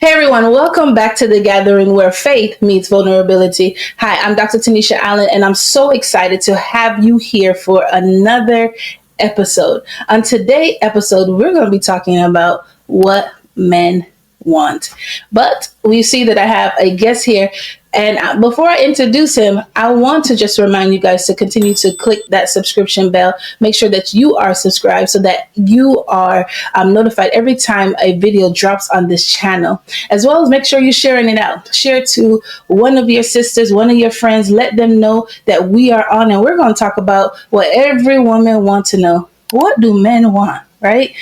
Hey everyone, welcome back to the gathering where faith meets vulnerability. Hi, I'm Dr. Tanisha Allen, and I'm so excited to have you here for another episode. On today's episode, we're going to be talking about what men want. But we see that I have a guest here. And before I introduce him, I want to just remind you guys to continue to click that subscription bell. Make sure that you are subscribed so that you are notified every time a video drops on this channel. As well as make sure you're sharing it out. Share it to one of your sisters, one of your friends. Let them know that we are on, and we're going to talk about what every woman wants to know. What do men want, right?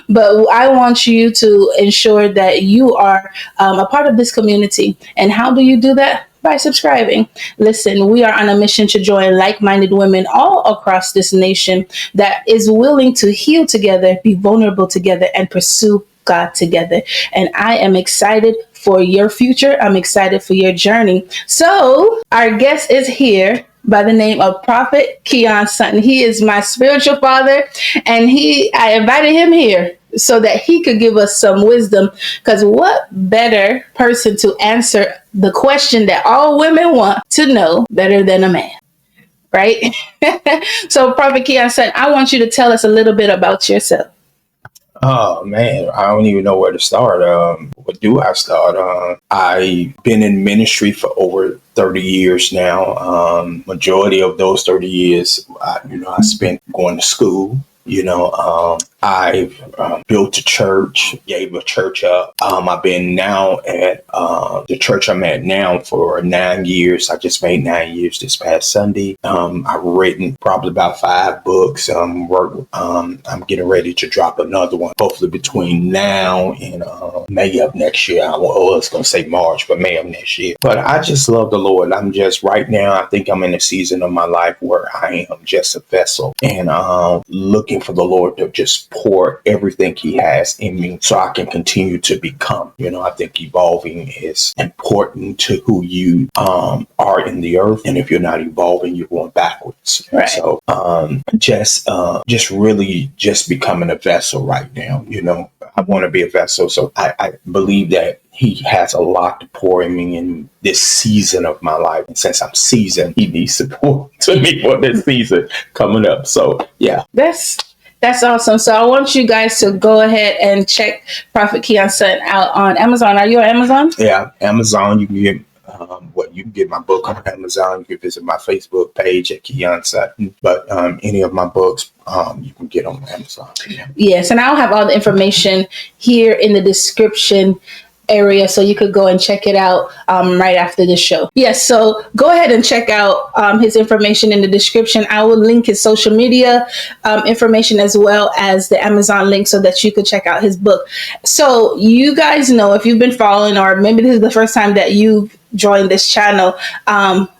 But I want you to ensure that you are a part of this community. And how do you do that? By subscribing. Listen, we are on a mission to join like-minded women all across this nation that is willing to heal together, be vulnerable together, and pursue God together. And I am excited for your future. I'm excited for your journey. So our guest is here by the name of Prophet Keon Sutton. He is my spiritual father, and I invited him here so that he could give us some wisdom, because what better person to answer the question that all women want to know better than a man, right? So Prophet Keon Sutton, I want you to tell us a little bit about yourself. Oh man, I don't even know where to start. What do I start? I've been in ministry for over 30 years now. Majority of those 30 years, I spent going to school. I've built a church, gave a church up. I've been now at the church I'm at now for 9 years. I just made 9 years this past Sunday. I've written probably about 5 books. I'm getting ready to drop another one, hopefully between now and May of next year. I was going to say March, but May of next year. But I just love the Lord. I'm just right now, I think I'm in a season of my life where I am just a vessel and looking for the Lord to just pour everything He has in me so I can continue to become. I think evolving is important to who you are in the earth. And if you're not evolving, you're going backwards. Right. So just really just becoming a vessel right now. I want to be a vessel. So I believe that He has a lot to pour in me in this season of my life. And since I'm seasoned, He needs to pour to me for this season coming up. So, yeah. That's awesome. So I want you guys to go ahead and check Prophet Keon Sutton out on Amazon. Are you on Amazon? Yeah, Amazon. You can get you can get my book on Amazon. You can visit my Facebook page at Keon Sutton. But any of my books, you can get on Amazon. Yeah. Yes, and I'll have all the information here in the description area, so you could go and check it out right after the show. Yes, so go ahead and check out his information in the description. I will link his social media information as well as the Amazon link so that you could check out his book. So you guys know, if you've been following, or maybe this is the first time that you've joined this channel,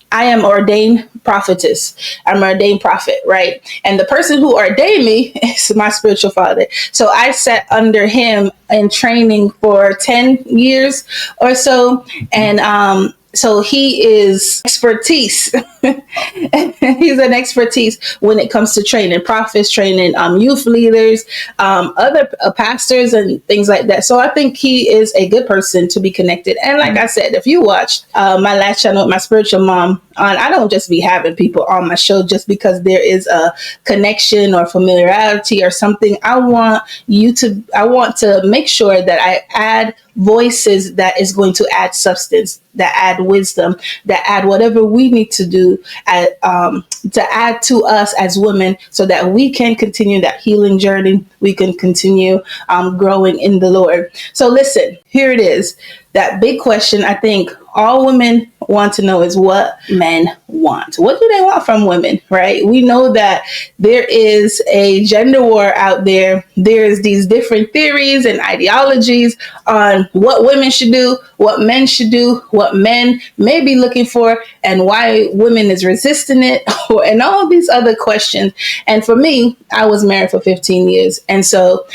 I am ordained prophetess. I'm an ordained prophet, right? And the person who ordained me is my spiritual father. So I sat under him in training for 10 years or so. And so he is expertise. He's an expertise when it comes to training prophets, training youth leaders, other pastors and things like that. So I think he is a good person to be connected. And like I said, if you watched my last channel with my spiritual mom on, I don't just be having people on my show just because there is a connection or familiarity or something. I want to make sure that I add voices that is going to add substance, that add wisdom, that add whatever we need to do to add to us as women so that we can continue that healing journey. We can continue growing in the Lord. So listen, here it is. That big question I think all women want to know is what men want. What do they want from women, right? We know that there is a gender war out there. There's these different theories and ideologies on what women should do, what men should do, what men may be looking for, and why women is resisting it, and all these other questions. And for me, I was married for 15 years. And so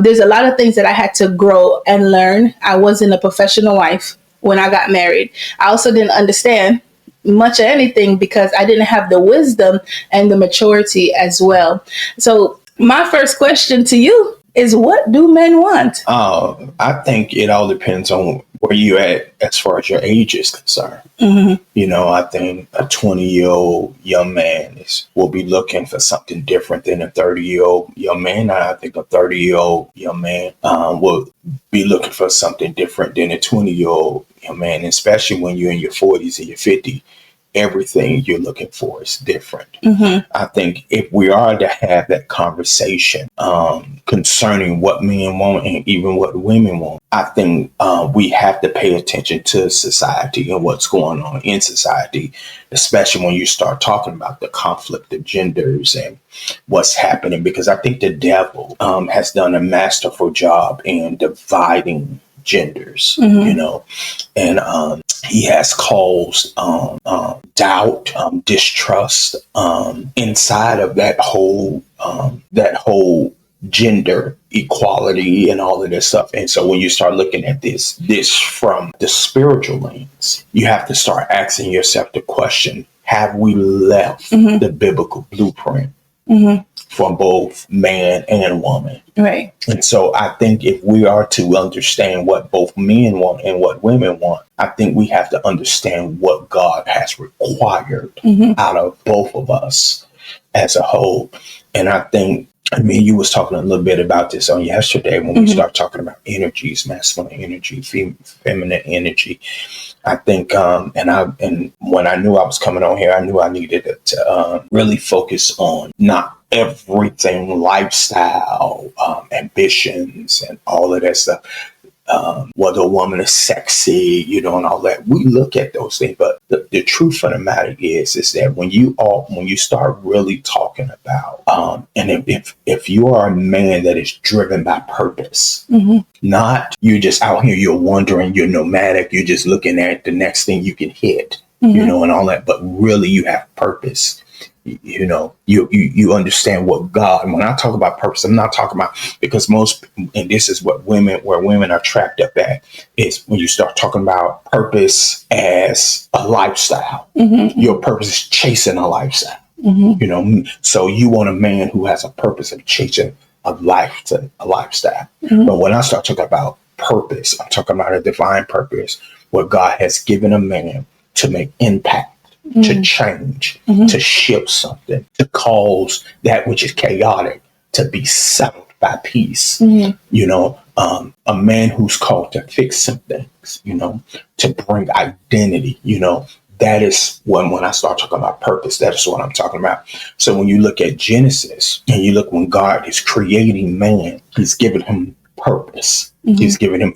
there's a lot of things that I had to grow and learn. I wasn't a professional wife when I got married. I also didn't understand much of anything because I didn't have the wisdom and the maturity as well. So my first question to you is, what do men want? I think it all depends on where you at as far as your age is concerned. I think a 20-year-old young man will be looking for something different than a 30-year-old young man. I think a 30-year-old young man will be looking for something different than a 20-year-old young man, especially when you're in your 40s and your 50s. Everything you're looking for is different. I think if we are to have that conversation concerning what men want and even what women want, I think we have to pay attention to society and what's going on in society, especially when you start talking about the conflict of genders and what's happening, because I think the devil has done a masterful job in dividing genders, and he has caused doubt, distrust inside of that whole gender equality and all of this stuff. And so when you start looking at this from the spiritual lens, you have to start asking yourself the question: have we left the biblical blueprint for both man and woman? Right. And so I think if we are to understand what both men want and what women want, I think we have to understand what God has required out of both of us as a whole. And I think, you was talking a little bit about this on yesterday when we start talking about energies, masculine energy, feminine energy. I think, and when I knew I was coming on here, I knew I needed to really focus on not everything lifestyle, ambitions, and all of that stuff. Whether a woman is sexy, and all that, we look at those things. But the truth of the matter is that when you start really talking about, and if you are a man that is driven by purpose, not you're just out here, you're wandering, you're nomadic, you're just looking at the next thing you can hit, and all that, but really you have purpose. You understand what God, and when I talk about purpose, I'm not talking about, because and this is where women are trapped up at, is when you start talking about purpose as a lifestyle. Your purpose is chasing a lifestyle. So you want a man who has a purpose of chasing a lifestyle. But when I start talking about purpose, I'm talking about a divine purpose where God has given a man to make impact, to change, to shift something, to cause that which is chaotic to be settled by peace. A man who's called to fix some things, to bring identity, that is when I start talking about purpose, that is what I'm talking about. So when you look at Genesis and you look when God is creating man, he's given him purpose. He's given him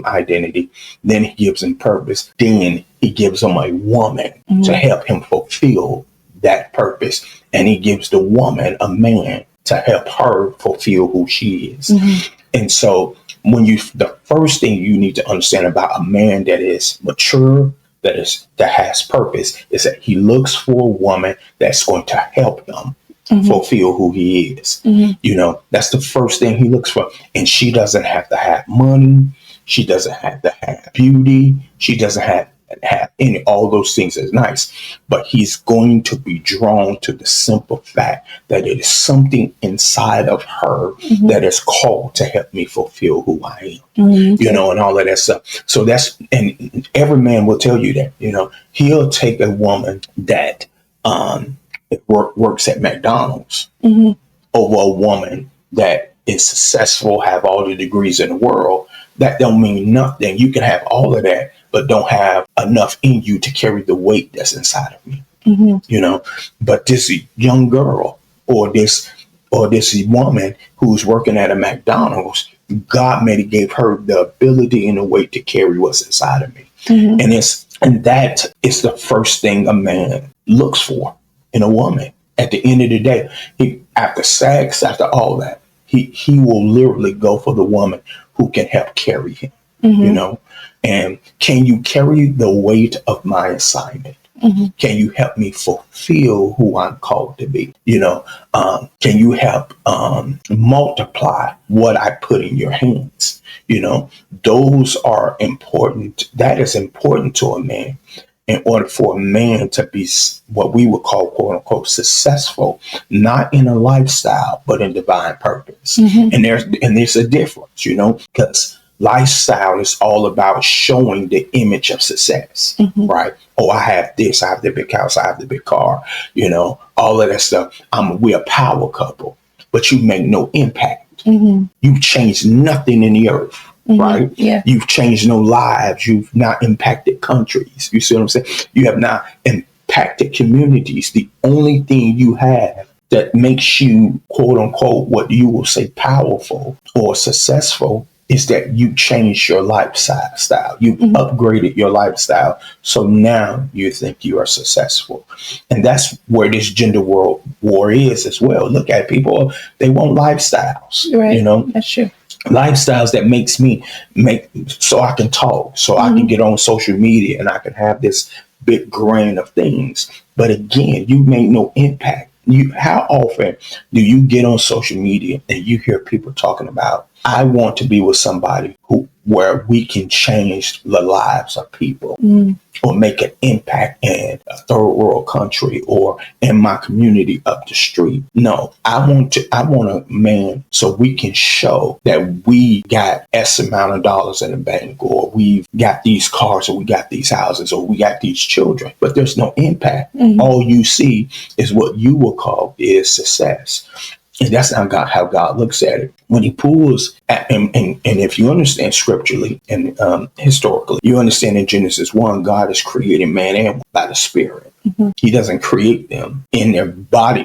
identity, then he gives him purpose, then he gives him a woman to help him fulfill that purpose, and he gives the woman a man to help her fulfill who she is. And so the first thing you need to understand about a man that is mature, that has purpose, is that he looks for a woman that's going to help him fulfill who he is. That's the first thing he looks for. And she doesn't have to have money. She doesn't have to have beauty. She doesn't have all those things is nice, but he's going to be drawn to the simple fact that it is something inside of her that is called to help me fulfill who I am, and all of that stuff. So and every man will tell you that, he'll take a woman that, works at McDonald's over a woman that is successful, have all the degrees in the world. That don't mean nothing. You can have all of that, but don't have enough in you to carry the weight that's inside of me. But this young girl or this woman who's working at a McDonald's, God maybe gave her the ability and the weight to carry what's inside of me. And that is the first thing a man looks for in a woman. At the end of the day, after sex, after all that, he will literally go for the woman who can help carry him, and can you carry the weight of my assignment? Can you help me fulfill who I'm called to be? Can you help multiply what I put in your hands? Those are important. That is important to a man. in order for a man to be what we would call, quote unquote, successful, not in a lifestyle, but in divine purpose. And there's a difference, because lifestyle is all about showing the image of success, right? Oh, I have this, I have the big house, I have the big car, all of that stuff. We're a power couple, but you make no impact. You've changed nothing in the earth, right? Yeah. You've changed no lives. You've not impacted countries. You see what I'm saying? You have not impacted communities. The only thing you have that makes you, quote unquote, what you will say powerful or successful is that you changed your lifestyle. You upgraded your lifestyle. So now you think you are successful. And that's where this gender war is as well. Look at people, they want lifestyles, Right. That's true. Lifestyles that make so I can talk, so I can get on social media and I can have this big grain of things. But again, you make no impact. How often do you get on social media and you hear people talking about, I want to be with somebody where we can change the lives of people or make an impact in a third world country or in my community up the street? No, I want a man so we can show that we got S amount of dollars in the bank, or we've got these cars, or we got these houses, or we got these children, but there's no impact. All you see is what you will call is success. And that's not how God looks at it. When he pulls at, and if you understand scripturally and historically, you understand in Genesis 1, God is creating man and woman by the Spirit. He doesn't create them in their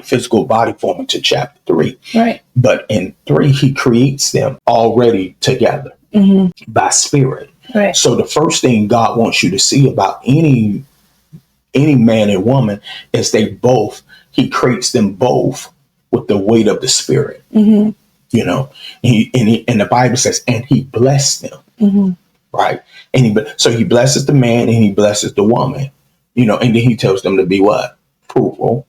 physical body form until chapter 3. Right. But in 3, he creates them already together by Spirit. Right. So the first thing God wants you to see about any man and woman is he creates them both with the weight of the Spirit, and the Bible says, and he blessed them, right? And so he blesses the man and he blesses the woman, and then he tells them to be what? Fruitful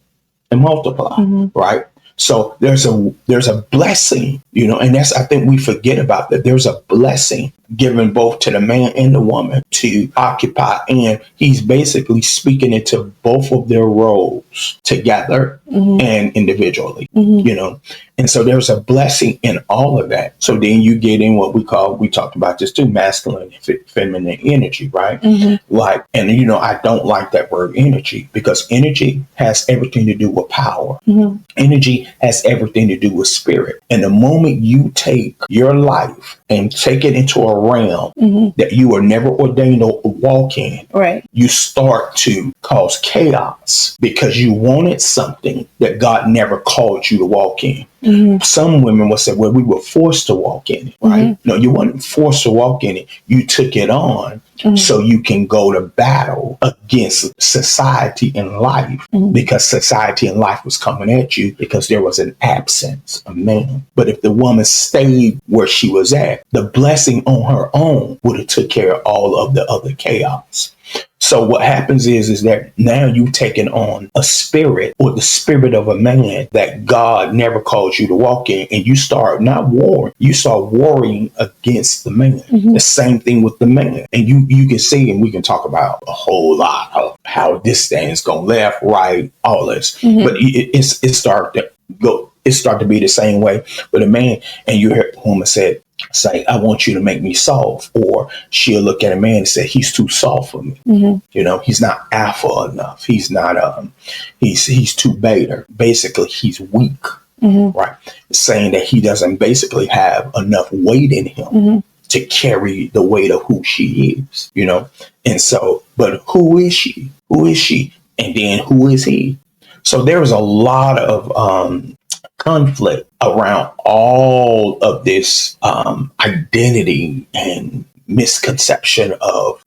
and multiply, right? So there's a blessing, and I think we forget about that. There's a blessing given both to the man and the woman to occupy. And he's basically speaking into both of their roles together and individually, And so there's a blessing in all of that. So then you get in what we talked about this too, masculine and feminine energy, right? I don't like that word energy, because energy has everything to do with power. Energy has everything to do with spirit. And the moment you take your life and take it into a realm that you were never ordained to walk in, right, you start to cause chaos because you wanted something that God never called you to walk in. Some women will say, well, we were forced to walk in it, right? No, you weren't forced to walk in it. You took it on so you can go to battle against society and life, because society and life was coming at you because there was an absence of man. But if the woman stayed where she was at, the blessing on her own would have took care of all of the other chaos. So what happens is that now you've taken on a spirit, or the spirit of a man that God never called you to walk in, and you start not warring, you start warring against the man. The same thing with the man. And you can see, and we can talk about a whole lot of how this thing is going left, right, all this. But it started to be the same way with a man. And you hear a woman say, I want you to make me soft. Or she'll look at a man and say, he's too soft for me. He's not alpha enough. He's not, he's too beta. Basically, he's weak, right? Saying that he doesn't basically have enough weight in him to carry the weight of who she is, And so, but who is she? Who is she? And then who is he? So there is a lot of, conflict around all of this identity and misconception of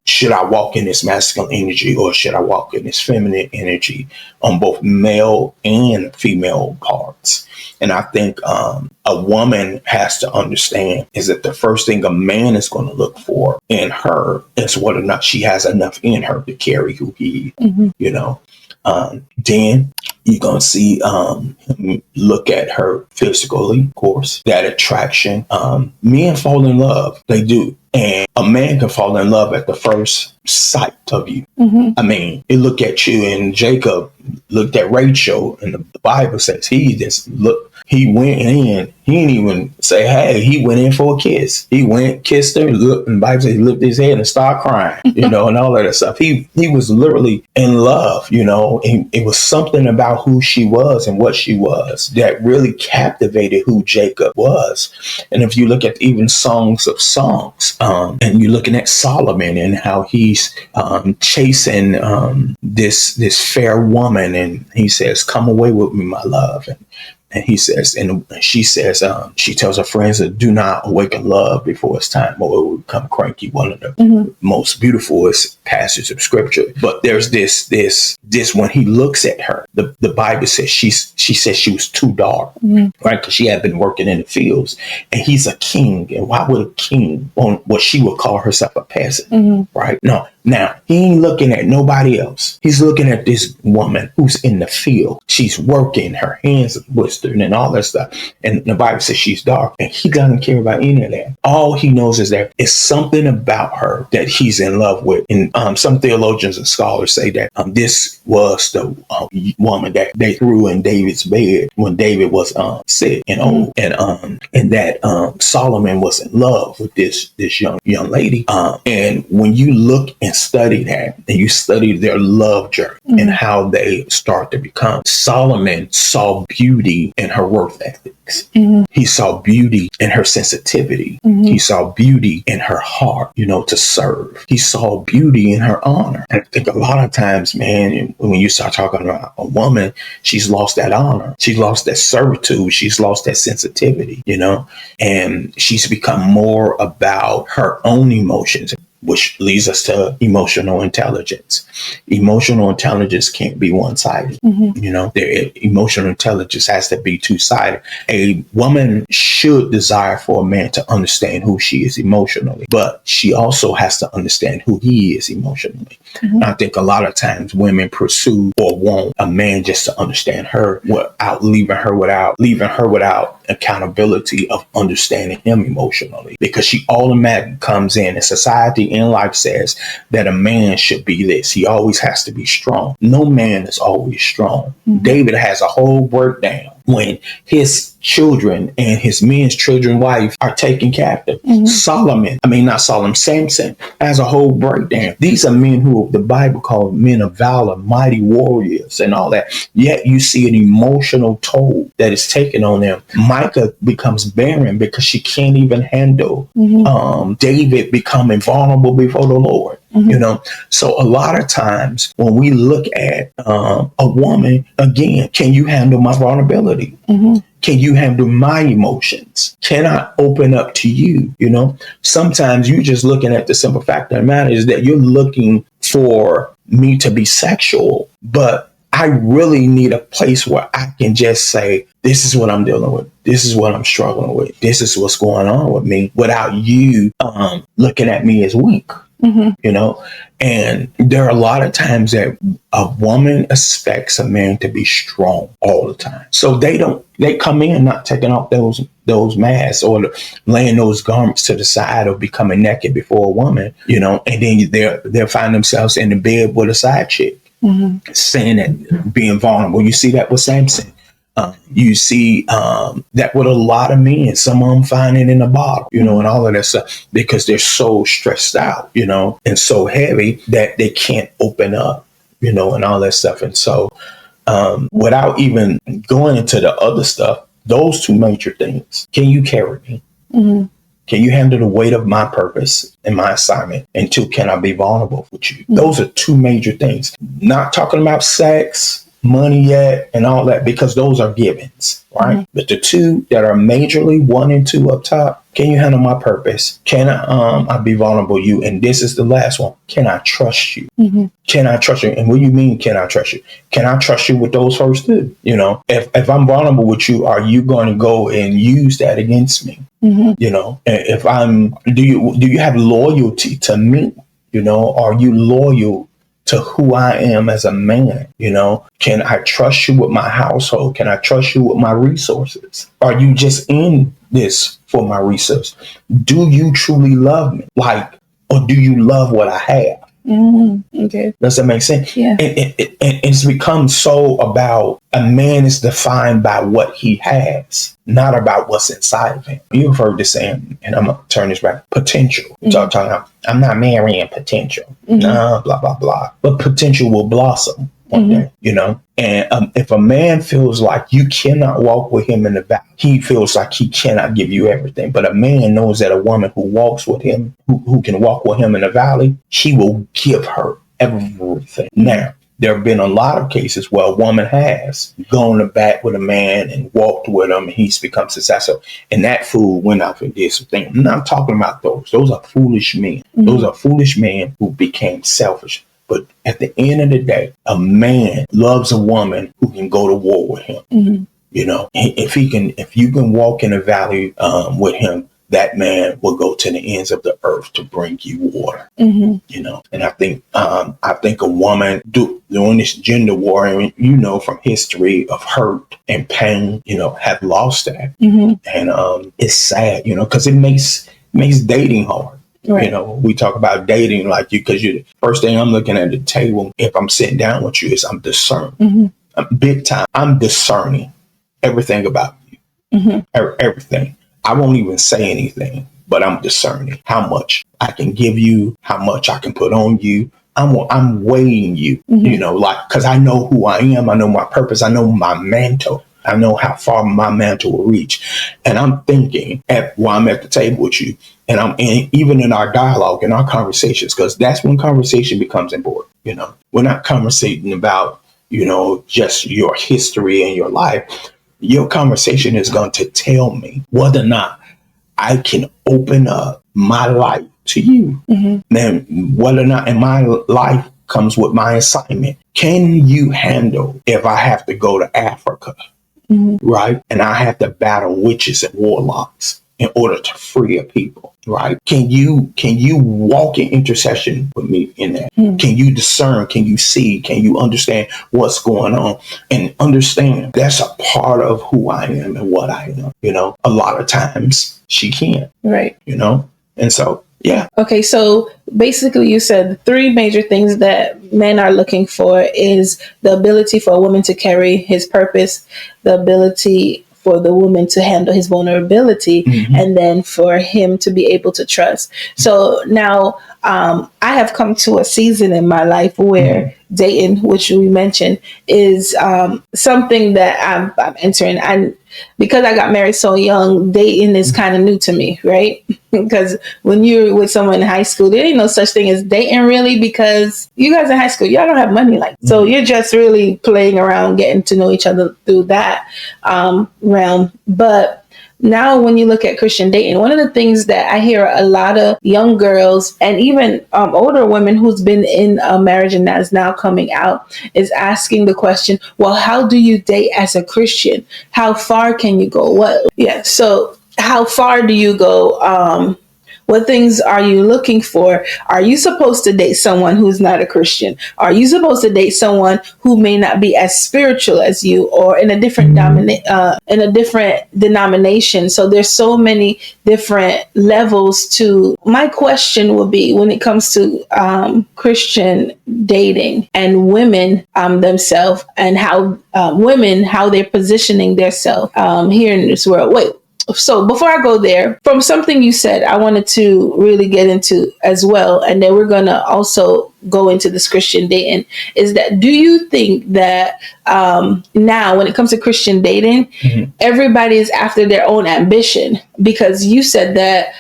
should I walk in this masculine energy or should I walk in this feminine energy on both male and female parts. And I think a woman has to understand is that the first thing a man is going to look for in her is whether or not she has enough in her to carry who he is, Then you're going to see him look at her physically, of course, that attraction. Men fall in love. They do. And a man can fall in love at the first sight of you. I mean, he look at you, and Jacob looked at Rachel, and the Bible says he just looked. He went in. He didn't even say, hey, he went in for a kiss. He went, kissed her, looked, and the Bible says he lifted his head and started crying, and all of that stuff. He was literally in love, and it was something about who she was and what she was that really captivated who Jacob was. And if you look at even Songs of Songs, and you're looking at Solomon and how he's chasing this fair woman, and he says, come away with me, my love. And he says, and she says, she tells her friends that do not awaken love before it's time, or it will become cranky. One of the most beautiful passages of scripture. But there's this when he looks at her, the Bible says she says she was too dark, right? Because she had been working in the fields, and he's a king. And why would a king want what she would call herself a peasant, right? No. Now, he ain't looking at nobody else. He's looking at this woman who's in the field. She's working, her hands are blistered and all that stuff. And the Bible says she's dark, and he doesn't care about any of that. All he knows is that it's something about her that he's in love with. And some theologians and scholars say that this was the woman that they threw in David's bed when David was sick and old, and that Solomon was in love with this young lady. And when you look and study that, and you study their love journey and how they start to become, Solomon saw beauty in her work ethics. He saw beauty in her sensitivity. He saw beauty in her heart, to serve. He saw beauty in her honor. And I think a lot of times, man, when you start talking about a woman, she's lost that honor. She's lost that servitude. She's lost that sensitivity, and she's become more about her own emotions, which leads us to emotional intelligence. Emotional intelligence can't be one-sided. Emotional intelligence has to be two-sided. A woman should desire for a man to understand who she is emotionally, but she also has to understand who he is emotionally. I think a lot of times women pursue or want a man just to understand her without leaving her without accountability of understanding him emotionally, because she automatically comes in, and society in life says that a man should be this. He always has to be strong. No man is always strong. David has a whole breakdown when his children and his men's children wife are taken captive. Samson has a whole breakdown. These are men who the Bible calls men of valor, mighty warriors and all that. Yet you see an emotional toll that is taken on them. Micah becomes barren because she can't even handle David becoming vulnerable before the Lord. So a lot of times when we look at a woman, again, can you handle my vulnerability? Can you handle my emotions? Can I open up to you? Sometimes you're just looking at the simple fact of the matter is that you're looking for me to be sexual, but I really need a place where I can just say, this is what I'm dealing with. This is what I'm struggling with. This is what's going on with me, without you looking at me as weak. And there are a lot of times that a woman expects a man to be strong all the time. So they come in not taking off those masks or laying those garments to the side or becoming naked before a woman, and then they'll find themselves in the bed with a side chick, saying that being vulnerable. You see that with Samson. You see that with a lot of men. Some of them find it in a bottle, and all of that stuff, because they're so stressed out, and so heavy that they can't open up, and all that stuff. And so without even going into the other stuff, those two major things: can you carry me? Can you handle the weight of my purpose and my assignment? And two, can I be vulnerable with you? Those are two major things. Not talking about sex, money yet, and all that, because those are givens, right? But the two that are majorly 1 and 2 up top: can you handle my purpose? Can I be vulnerable to you? And this is the last one: can I trust you? Can I trust you? And what do you mean, can I trust you? Can I trust you with those first two? If I'm vulnerable with you, are you going to go and use that against me? If do you have loyalty to me? Are you loyal to who I am as a man? Can I trust you with my household? Can I trust you with my resources? Are you just in this for my research. Do you truly love me? Like, or do you love what I have? Okay. Does that make sense? Yeah. It's become so about a man is defined by what he has, not about what's inside of him. You've heard this saying, and I'm going to turn this back, potential. We're talking about, I'm not marrying potential. No, blah, blah, blah. But potential will blossom one day, you know? And if a man feels like you cannot walk with him in the valley, he feels like he cannot give you everything. But a man knows that a woman who walks with him, who can walk with him in the valley, he will give her everything. Now, there have been a lot of cases where a woman has gone to bat with a man and walked with him, and he's become successful. And that fool went off and did some things. I'm not talking about those. Those are foolish men. Those are foolish men who became selfish. But at the end of the day, a man loves a woman who can go to war with him. You know, if you can walk in a valley with him, that man will go to the ends of the earth to bring you water. You know, and I think a woman during this gender war, and you know, from history of hurt and pain, you know, have lost that, and it's sad, you know, because it makes dating hard. Right. You know, we talk about dating like because you. First thing I'm looking at the table, if I'm sitting down with you, is I'm discerning. I'm big time. I'm discerning everything about you. Everything. I won't even say anything, but I'm discerning how much I can give you, how much I can put on you. I'm weighing you, you know, like, because I know who I am. I know my purpose. I know my mantle. I know how far my mantle will reach. And I'm thinking while I'm at the table with you, and even in our dialogue, in our conversations, because that's when conversation becomes important. You know, we're not conversating about, you know, just your history and your life. Your conversation is going to tell me whether or not I can open up my life to you. Then whether or not in my life comes with my assignment. Can you handle if I have to go to Africa, right? And I have to battle witches and warlocks in order to free a people, right? Can you walk in intercession with me in that? Can you discern? Can you see? Can you understand what's going on? And understand that's a part of who I am and what I am. You know, a lot of times she can't. Right. You know, and so, yeah. Okay, so basically you said 3 major things that men are looking for is the ability for a woman to carry his purpose, the ability for the woman to handle his vulnerability, and then for him to be able to trust. So now I have come to a season in my life where dating, which we mentioned, is something that I'm entering. And because I got married so young, dating is kind of new to me, right? Because when you're with someone in high school, there ain't no such thing as dating really, because you guys in high school, y'all don't have money like that. So you're just really playing around, getting to know each other through that realm. But now when you look at Christian dating, one of the things that I hear a lot of young girls and even older women who's been in a marriage and that is now coming out is asking the question, well, how do you date as a Christian? How far can you go? So how far do you go? What things are you looking for? Are you supposed to date someone who's not a Christian? Are you supposed to date someone who may not be as spiritual as you, or in a different denomination? So there's so many different levels to. My question would be, when it comes to Christian dating and women themselves, and how women, how they're positioning themselves here in this world. So before I go there, from something you said, I wanted to really get into as well, and then we're going to also go into this Christian dating, is that, do you think that now when it comes to Christian dating, everybody is after their own ambition? Because you said that,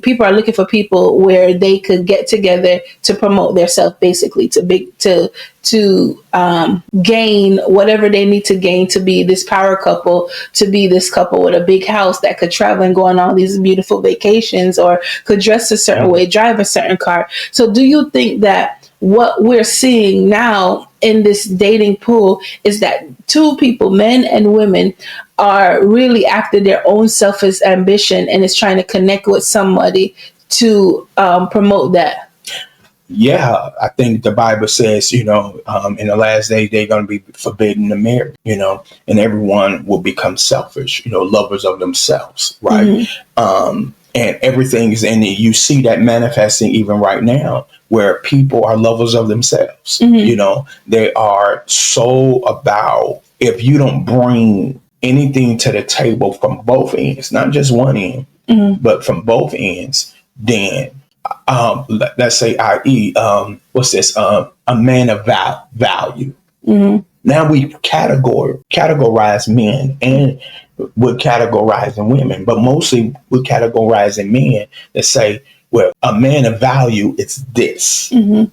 people are looking for people where they could get together to promote themselves, basically to gain whatever they need to gain to be this power couple, to be this couple with a big house that could travel and go on all these beautiful vacations, or could dress a certain way, drive a certain car. So do you think that what we're seeing now in this dating pool is that 2 people, men and women, are really after their own selfish ambition and is trying to connect with somebody to promote that? yeah, I think the Bible says, in the last day, they're going to be forbidden to marry, and everyone will become selfish, lovers of themselves, right? And everything is, and you see that manifesting even right now, where people are lovers of themselves. They are so about, if you don't bring anything to the table from both ends, not just one end, but from both ends, then let's say, i.e., what's this? A man of value. Now we categorize men, and we're categorizing women, but mostly we're categorizing men that say, well, a man of value is this, and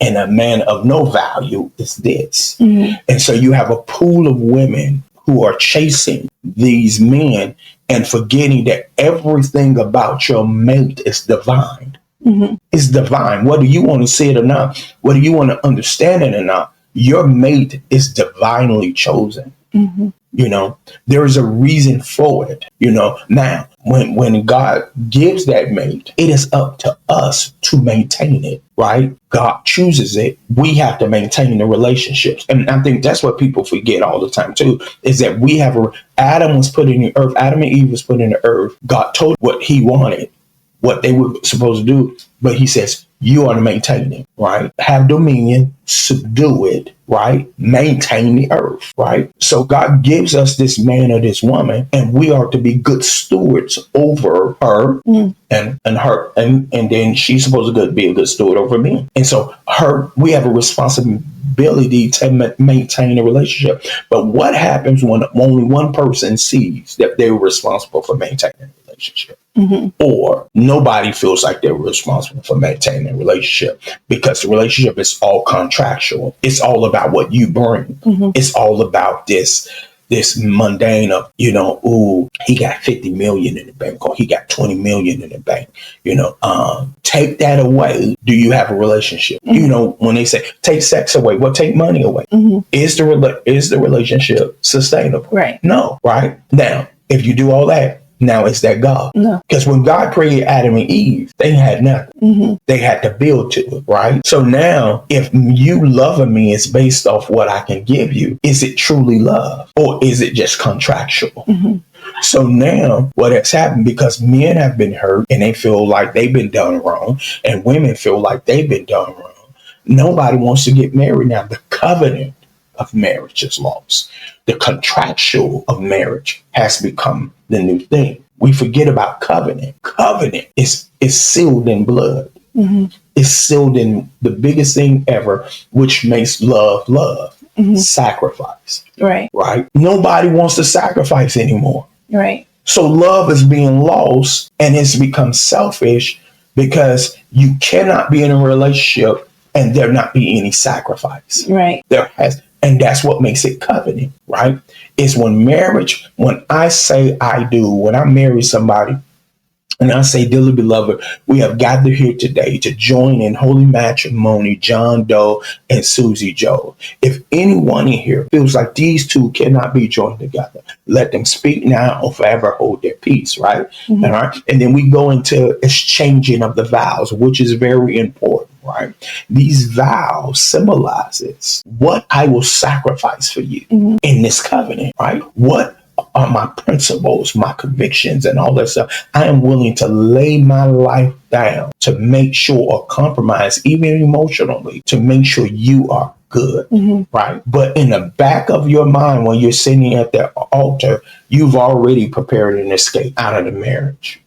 a man of no value is this. And so you have a pool of women who are chasing these men and forgetting that everything about your mate is divine. It's divine. Whether you want to see it or not, whether you want to understand it or not, your mate is divinely chosen. There is a reason for it. Now, when God gives that mate, it is up to us to maintain it, right? God chooses it. We have to maintain the relationships. And I think that's what people forget all the time too, is that Adam was put in the earth. Adam and Eve was put in the earth. God told what he wanted, what they were supposed to do. But he says, you are to maintain it, right? Have dominion, subdue it, right? Maintain the earth, right? So God gives us this man or this woman, and we are to be good stewards over her and her. And then she's supposed to be a good steward over me. And so we have a responsibility to maintain a relationship. But what happens when only one person sees that they're responsible for maintaining a relationship? Or nobody feels like they're responsible for maintaining a relationship, because the relationship is all contractual. It's all about what you bring. It's all about this mundane of, he got 50 million in the bank, or he got 20 million in the bank. Take that away. Do you have a relationship? When they say take sex away, well, take money away. Is the relationship sustainable? Right. No. Right. Now, if you do all that, now is that God? No. Because when God created Adam and Eve, they had nothing. They had to build to it, right? So now, if you loving me is based off what I can give you, is it truly love, or is it just contractual? So now what has happened, because men have been hurt and they feel like they've been done wrong, and women feel like they've been done wrong, nobody wants to get married now. The covenant of marriage is lost. The contractual of marriage has become the new thing. We forget about covenant. Covenant is sealed in blood. It's sealed in the biggest thing ever, which makes love. Sacrifice. Right. Nobody wants to sacrifice anymore. Right. So love is being lost, and it's become selfish, because you cannot be in a relationship and there not be any sacrifice. Right. And that's what makes it covenant, right? It's when I say I do, when I marry somebody, and I say, dearly beloved, we have gathered here today to join in holy matrimony, John Doe and Susie Joe. If anyone in here feels like these two cannot be joined together, let them speak now or forever hold their peace, right? All right. And then we go into exchanging of the vows, which is very important, right? These vows symbolizes what I will sacrifice for you in this covenant, right? What are my principles, my convictions, and all that stuff? I am willing to lay my life down to make sure, or compromise even emotionally, to make sure you are good, right? But in the back of your mind, when you're sitting at that altar, you've already prepared an escape out of the marriage.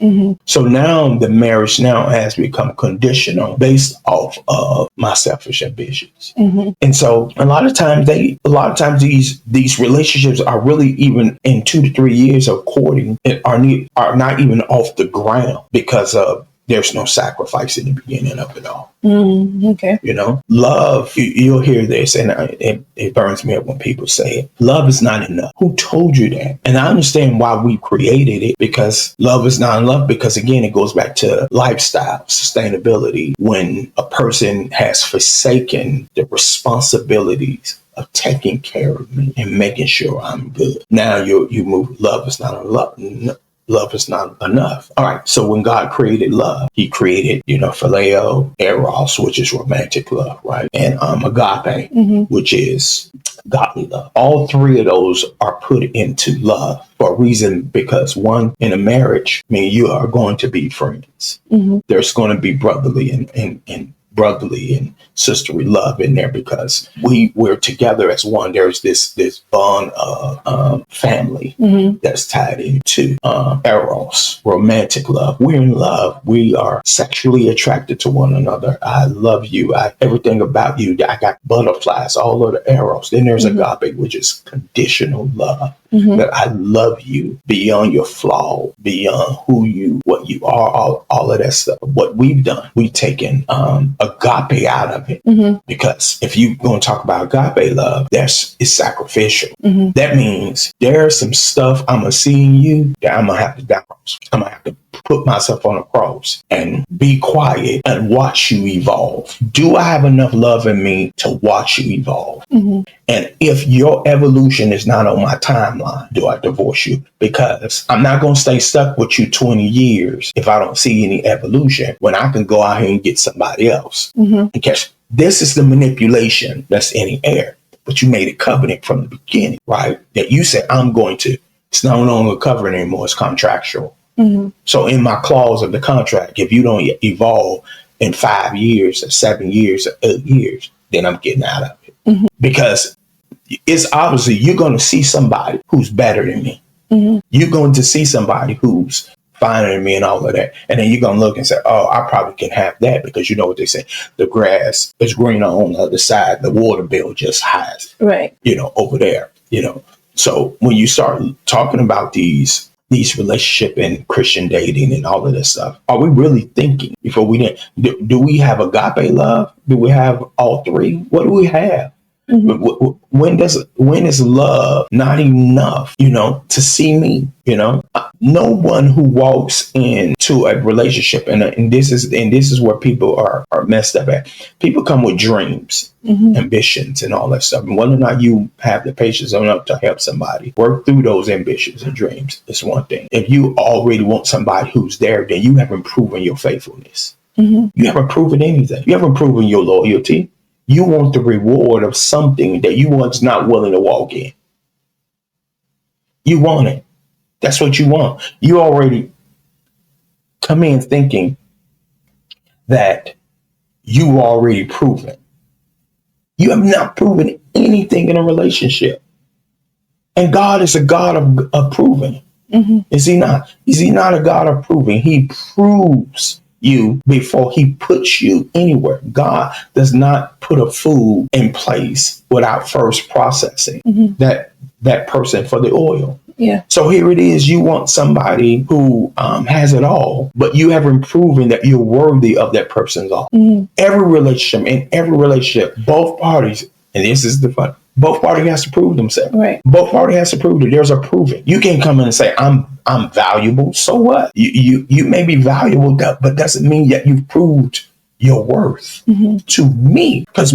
So now the marriage now has become conditional based off of my selfish ambitions. And so a lot of times these relationships are really, even in 2 to 3 years of courting, are not even off the ground, because of there's no sacrifice in the beginning of it all. Okay. Love, you'll hear this, and it burns me up when people say it. Love is not enough. Who told you that? And I understand why we created it, because love is not enough, because again, it goes back to lifestyle, sustainability. When a person has forsaken the responsibilities of taking care of me and making sure I'm good, now you move. Love is not enough. love is not enough. All right. So when God created love, he created, phileo, eros, which is romantic love, right? And agape, which is godly love. All three of those are put into love for a reason, because one, in a marriage, I mean, you are going to be friends. There's going to be brotherly and sisterly love in there, because we're together as one. There's this bond of family that's tied into eros, romantic love. We're in love. We are sexually attracted to one another. I love you. Everything about you. I got butterflies all over the eros. Then there's agape, which is conditional love. That I love you beyond your flaw, beyond what you are, all of that stuff. What we've done, we've taken agape out of it, because if you're going to talk about agape love, it's sacrificial. That means there's some stuff I'm gonna see in you that I'm gonna have to die. I'm gonna have to put myself on a cross and be quiet and watch you evolve. Do I have enough love in me to watch you evolve? And if your evolution is not on my timeline, do I divorce you? Because I'm not going to stay stuck with you 20 years if I don't see any evolution, when I can go out here and get somebody else. And catch, this is the manipulation that's in the air. But you made a covenant from the beginning, right? That you said, it's no longer a covenant anymore, it's contractual. So in my clause of the contract, if you don't evolve in 5 years or 7 years or 8 years, then I'm getting out of it. Because it's obviously you're going to see somebody who's better than me. You're going to see somebody who's finer than me and all of that. And then you're going to look and say, oh, I probably can have that, because you know what they say, the grass is greener on the other side. The water bill just hides, right? Over there, So when you start talking about these relationship and Christian dating and all of this stuff, are we really thinking before do we have agape love? Do we have all three? What do we have? When is love not enough, to see me, no one who walks into a relationship, and this is where people are messed up at. People come with dreams, ambitions and all that stuff. And whether or not you have the patience enough to help somebody work through those ambitions and dreams is one thing. If you already want somebody who's there, then you haven't proven your faithfulness. You haven't proven anything. You haven't proven your loyalty. You want the reward of something that you was not willing to walk in. You want it. That's what you want. You already come in thinking that you already proven. You have not proven anything in a relationship. And God is a God of proving. Is he not? Is he not a God of proving? He proves you before he puts you anywhere. God does not put a food in place without first processing that person for the oil. Yeah. So here it is. You want somebody who has it all, but you haven't proven that you're worthy of that person's all. Every relationship, both parties, and this is the fun, both parties has to prove themselves. Right. Both parties has to prove that there's a proving. You can't come in and say, I'm valuable. So what? You may be valuable, but doesn't mean that you've proved your worth to me. Because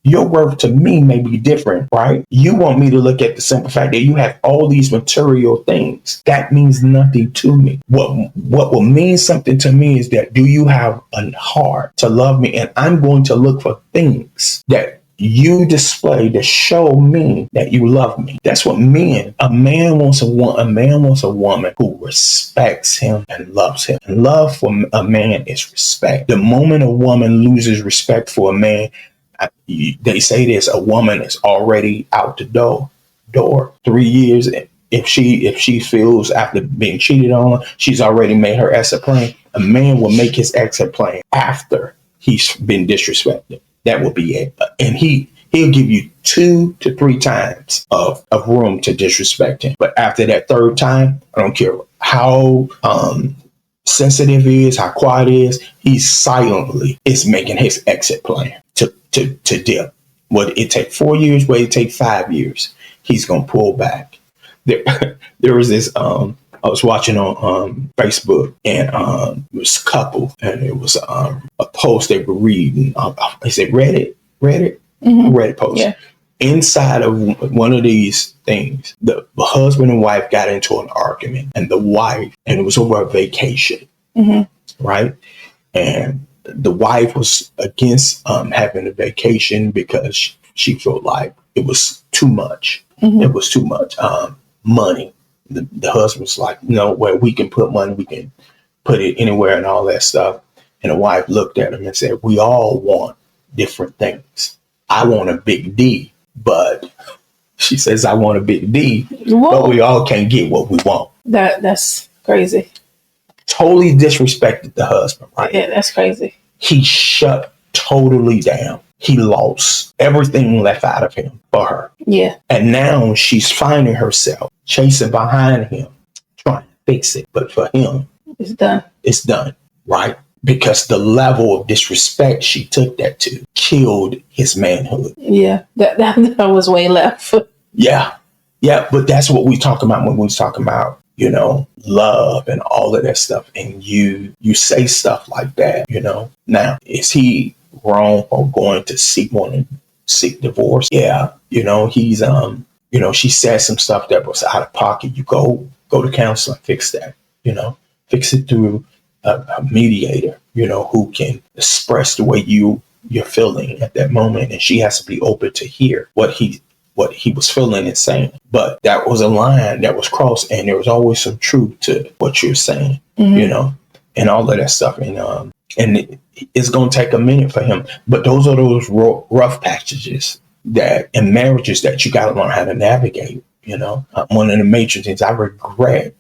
your worth to me may be different, right? You want me to look at the simple fact that you have all these material things. That means nothing to me. What will mean something to me is that, do you have a heart to love me? And I'm going to look for things that you display to show me that you love me. That's what a man wants a woman who respects him and loves him. And love for a man is respect. The moment a woman loses respect for a man, they say this, a woman is already out the door 3 years. If she feels after being cheated on, she's already made her exit plan. A man will make his exit plan after he's been disrespected. That will be it. And he'll give you 2 to 3 times of room to disrespect him. But after that third time, I don't care how sensitive he is, how quiet he is, he silently is making his exit plan to dip. Whether it take 4 years, whether it take 5 years, he's going to pull back. There was this, I was watching on Facebook, and it was a couple, and it was a post they were reading. They said Reddit post. Yeah. inside of one of these things, the husband and wife got into an argument, and it was over a vacation, right? And the wife was against having a vacation because she felt like it was too much. It was too much money. The husband was like, no, where we can put money, we can put it anywhere and all that stuff. And the wife looked at him and said, we all want different things. I want a big D, but she says, I want a big D, but we all can't get what we want. That's crazy. Totally disrespected the husband, right? Yeah, that's crazy. He shut totally down. He lost everything left out of him for her. Yeah. And now she's finding herself chasing behind him, trying to fix it. But for him, it's done. It's done, right? Because the level of disrespect she took that to killed his manhood. Yeah, that was way left. Yeah. But that's what we talk about when we talk about, love and all of that stuff. And you say stuff like that, Now, is he wrong for going to seek divorce? Yeah. He's, she said some stuff that was out of pocket. You go to counseling, fix that, fix it through a mediator, who can express the way you're feeling at that moment. And she has to be open to hear what he was feeling and saying. But that was a line that was crossed, and there was always some truth to what you're saying, and all of that stuff. And it's going to take a minute for him. But those are those rough patches that in marriages that you got to learn how to navigate. One of the major things I regret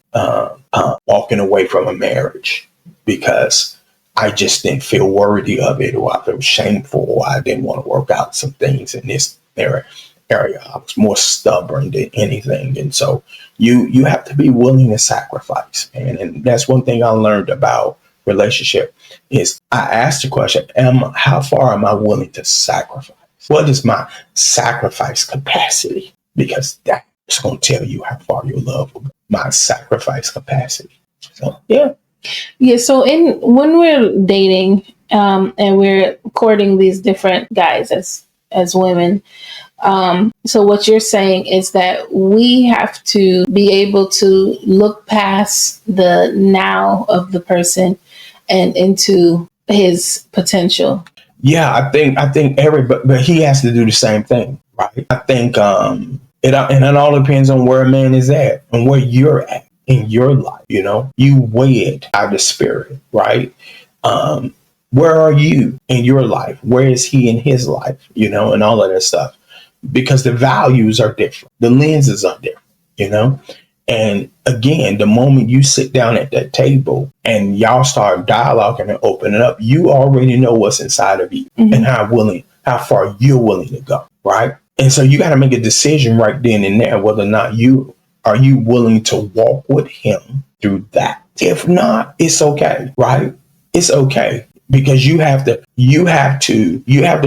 walking away from a marriage because I just didn't feel worthy of it, or I felt shameful, or I didn't want to work out some things in this area. I was more stubborn than anything. And so you have to be willing to sacrifice. And that's one thing I learned about relationship is I asked the question, how far am I willing to sacrifice? What is my sacrifice capacity? Because that's going to tell you how far you love my sacrifice capacity. So, yeah. Yeah. So when we're dating and we're courting these different guys as women, so what you're saying is that we have to be able to look past the now of the person and into his potential. Yeah, I think everybody, but he has to do the same thing, right? I think it all depends on where a man is at and where you're at in your life. You wed by the Spirit, right? Where are you in your life? Where is he in his life? And all of that stuff. Because the values are different. The lenses are different, And again, the moment you sit down at that table and y'all start dialoguing and opening up, you already know what's inside of you and how far you're willing to go, right? And so you got to make a decision right then and there whether or not are you willing to walk with him through that. If not, it's okay, right? It's okay. Because you have to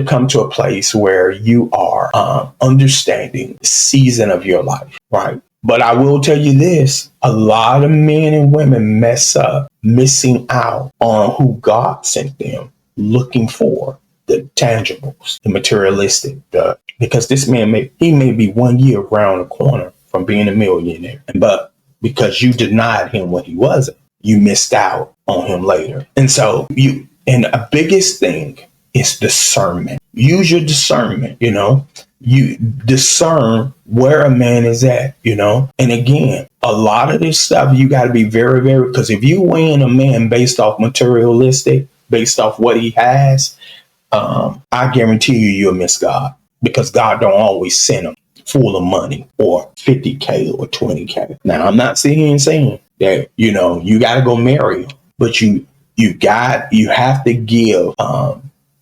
come to a place where you are understanding the season of your life, right? But I will tell you this, a lot of men and women mess up missing out on who God sent them, looking for the tangibles, the materialistic, because this man may be 1 year around the corner from being a millionaire. But because you denied him when he wasn't, you missed out on him later. And so and the biggest thing is discernment. Use your discernment, You discern where a man is at, And again, a lot of this stuff, you got to be very, very, because if you weigh in a man based off materialistic, based off what he has, I guarantee you'll miss God. Because God don't always send him full of money or 50K or 20K. Now, I'm not sitting here and saying that, you got to go marry him, but you have to give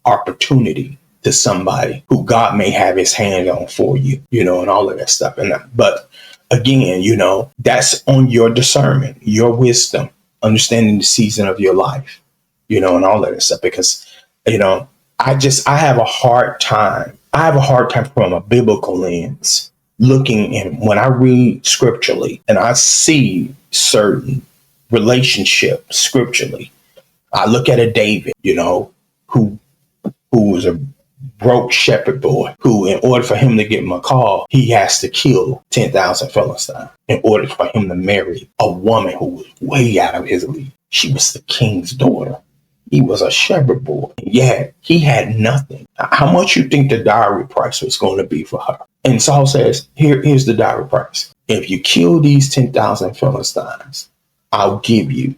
opportunity to somebody who God may have his hand on for you, and all of that stuff. But again, that's on your discernment, your wisdom, understanding the season of your life, and all of that stuff. Because, I have a hard time. I have a hard time from a biblical lens looking in when I read scripturally and I see certain relationships scripturally. I look at a David, who was a broke shepherd boy who, in order for him to get Michal, he has to kill 10,000 Philistines in order for him to marry a woman who was way out of his league. She was the king's daughter. He was a shepherd boy. Yeah, he had nothing. How much you think the dowry price was going to be for her? And Saul says, here's the dowry price. If you kill these 10,000 Philistines, I'll give you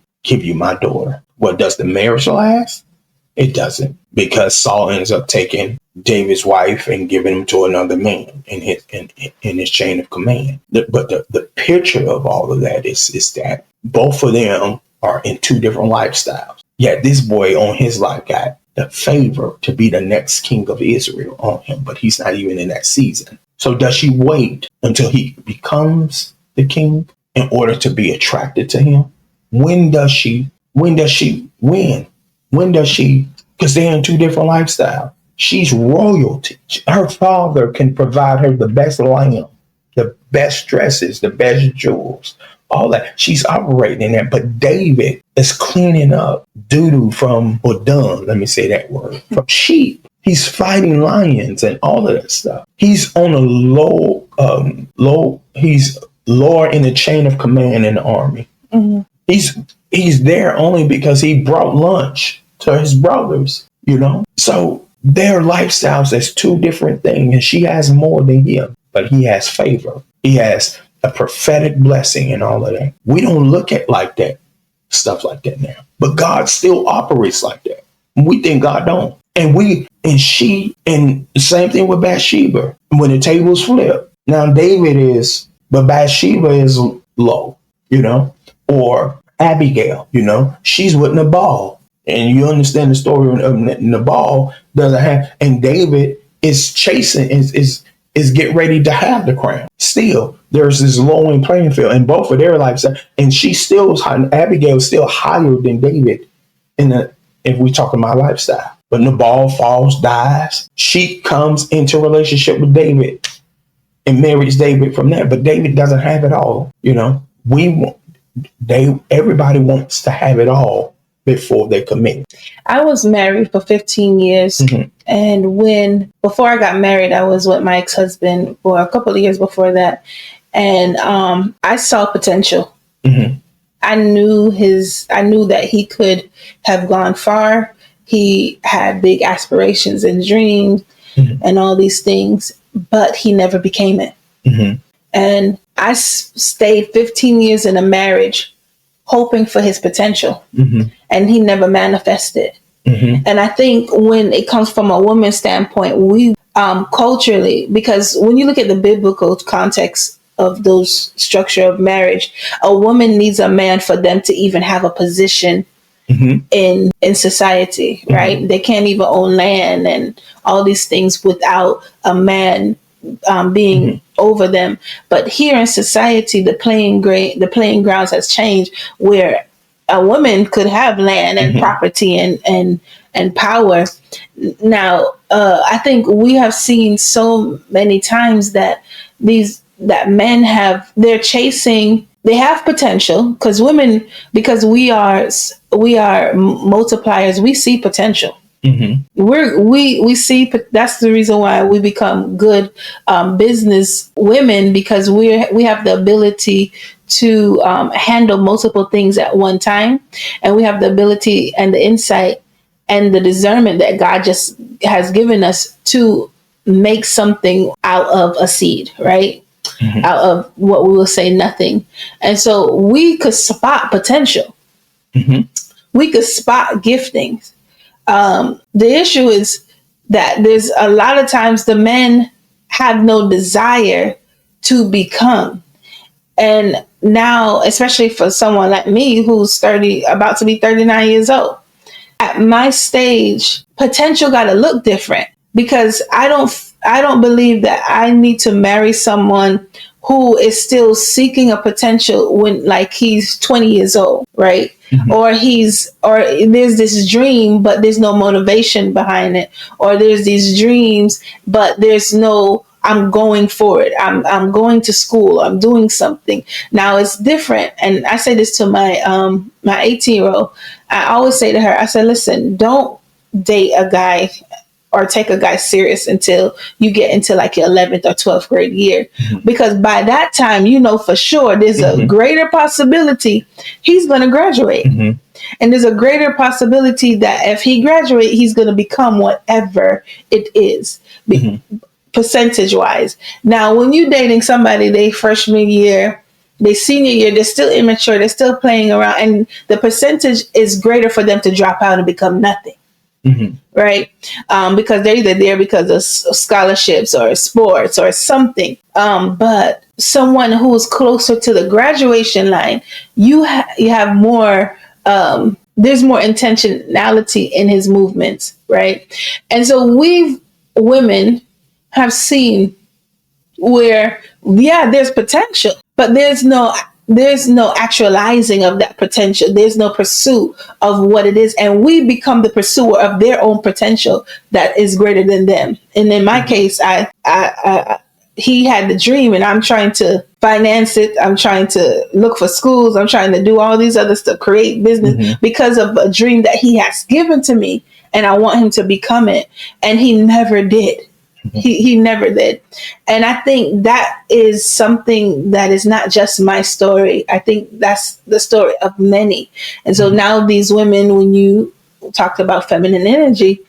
my daughter. What, does the marriage last? It doesn't, because Saul ends up taking David's wife and giving him to another man in his chain of command. But the picture of all of that is that both of them are in two different lifestyles. Yet this boy on his life got the favor to be the next king of Israel on him, but he's not even in that season. So does she wait until he becomes the king in order to be attracted to him? When does she win? When does she? Because they're in two different lifestyles. She's royalty. Her father can provide her the best lamb, the best dresses, the best jewels, all that. She's operating in that. But David is cleaning up doo-doo from, or dung, let me say that word, from sheep. He's fighting lions and all of that stuff. He's on a he's lower in the chain of command in the army. Mm-hmm. He's there only because he brought lunch to his brothers, So their lifestyles is two different things. And she has more than him, but he has favor. He has a prophetic blessing and all of that. We don't look at like that, stuff like that now. But God still operates like that. We think God don't. And the same thing with Bathsheba. When the tables flip, now but Bathsheba is low, or Abigail, she's with Nabal. And you understand the story of Nabal doesn't have, and David is chasing, is get ready to have the crown. Still, there's this lowering playing field in both of their lives. And Abigail is still higher than David if we talk about lifestyle. But Nabal falls, dies. She comes into relationship with David and marries David from there. But David doesn't have it all. Everybody wants to have it all before they commit. I was married for 15 years. Mm-hmm. And before I got married, I was with my ex-husband for a couple of years before that. And I saw potential. Mm-hmm. I knew that he could have gone far. He had big aspirations and dreams, mm-hmm. and all these things, but he never became it. Mm-hmm. And I stayed 15 years in a marriage hoping for his potential, mm-hmm. and he never manifested. Mm-hmm. And I think when it comes from a woman's standpoint, we culturally, because when you look at the biblical context of those structure of marriage, a woman needs a man for them to even have a position, mm-hmm. in society, right? Mm-hmm. They can't even own land and all these things without a man being mm-hmm. over them. But here in society, the playing grounds has changed, where a woman could have land and mm-hmm. property and power. Now, I think we have seen so many times that men they're chasing. They have potential because women, because we are multipliers. We see potential. Mm-hmm. We see, that's the reason why we become good business women, because we have the ability to handle multiple things at one time, and we have the ability and the insight and the discernment that God just has given us to make something out of a seed, right? Mm-hmm. Out of what we will say nothing. And so we could spot potential. Mm-hmm. We could spot giftings. The issue is that there's a lot of times the men have no desire to become. And now, especially for someone like me who's about to be 39 years old, at my stage, potential got to look different, because I don't believe that I need to marry someone who is still seeking a potential when, like, he's 20 years old, right? Mm-hmm. Or there's this dream, but there's no motivation behind it. Or there's these dreams, but there's no, I'm going for it. I'm going to school. I'm doing something. Now it's different. And I say this to my 18-year-old. I always say to her, I said, listen, don't date a guy or take a guy serious until you get into like your 11th or 12th grade year. Because by that time, you know for sure there's a greater possibility he's going to graduate. And there's a greater possibility that if he graduates, he's going to become whatever it is, percentage wise. Now, when you're dating somebody, they freshman year, they senior year, they're still immature, they're still playing around, and the percentage is greater for them to drop out and become nothing. Right? Because they're either there because of scholarships or sports or something. But someone who's closer to the graduation line, you have more, there's more intentionality in his movements, right? And so women have seen where, there's potential, but there's no actualizing of that potential. There's no pursuit of what it is. And we become the pursuer of their own potential that is greater than them. And in my case, he had the dream and I'm trying to finance it. I'm trying to look for schools. I'm trying to do all these other stuff, create business because of a dream that he has given to me. And I want him to become it. And he never did. He never did. And I think that is something that is not just my story. I think that's the story of many. And so now these women, when you talked about feminine energy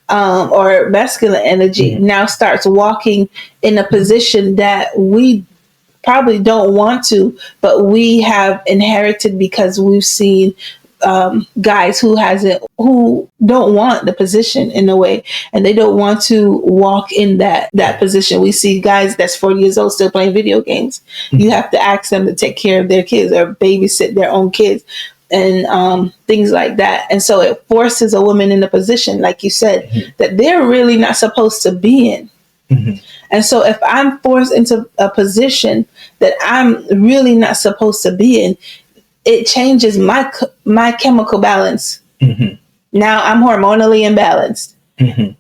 or masculine energy, now starts walking in a position that we probably don't want to, but we have inherited because we've seen guys who don't want the position in a way, and they don't want to walk in that position. We see guys that's 40 years old still playing video games. You have to ask them to take care of their kids or babysit their own kids and things like that. And so it forces a woman in a position, like you said, that they're really not supposed to be in. And so if I'm forced into a position that I'm really not supposed to be in, it changes my chemical balance. Now I'm hormonally imbalanced.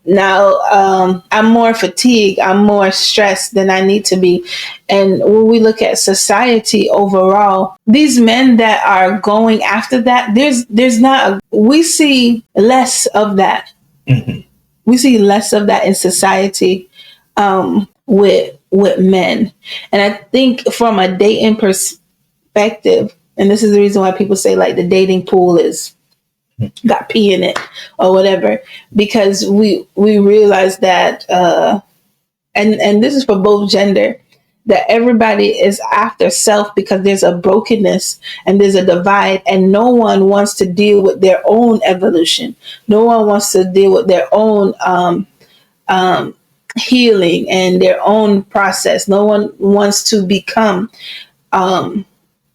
Now I'm more fatigued. I'm more stressed than I need to be. And when we look at society overall, these men that are going after that, we see less of that. We see less of that in society with men. And I think from a dating perspective, and this is the reason why people say like the dating pool is got pee in it or whatever, because we realize that, and this is for both gender, that everybody is after self because there's a brokenness and there's a divide, and no one wants to deal with their own evolution. No one wants to deal with their own healing and their own process. No one wants to become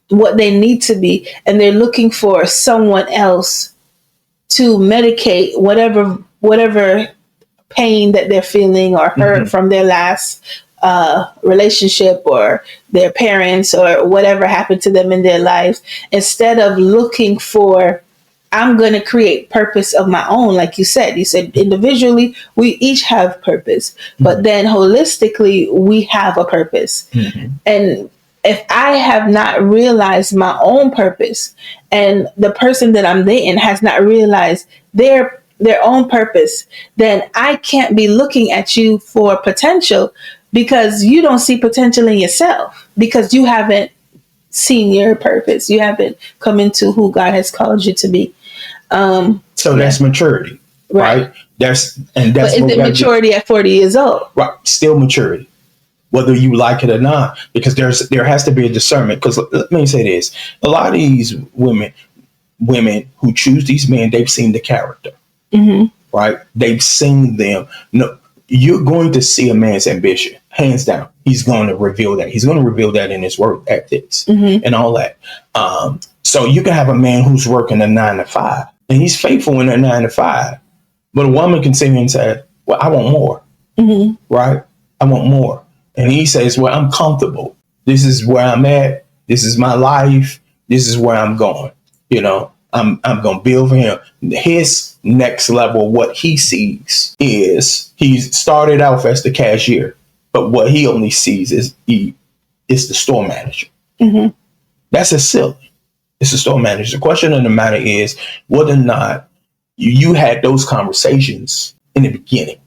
what they need to be, and they're looking for someone else to medicate whatever pain that they're feeling or hurt from their last relationship or their parents or whatever happened to them in their lives, instead of looking for, I'm going to create purpose of my own. Like you said individually, we each have purpose, but then holistically, we have a purpose. And if I have not realized my own purpose and the person that I'm dating has not realized their own purpose, then I can't be looking at you for potential because you don't see potential in yourself because you haven't seen your purpose. You haven't come into who God has called you to be. So that's maturity, right? But is it maturity at 40 years old? Right. Still maturity, whether you like it or not, because there has to be a discernment. Because let me say this: a lot of these women who choose these men, they've seen the character, right? They've seen them. No, you're going to see a man's ambition, hands down. He's going to reveal that. He's going to reveal that in his work ethics and all that. So you can have a man who's working a 9 to 5, and he's faithful in a 9 to 5, but a woman can sit here and say, "Well, I want more, right? I want more." And he says, "Well, I'm comfortable. This is where I'm at. This is my life. This is where I'm going. You know, I'm going to build for him." His next level, what he sees is he started off as the cashier, but what he only sees is the store manager. That's a silly. It's a store manager. The question of the matter is whether or not you had those conversations in the beginning.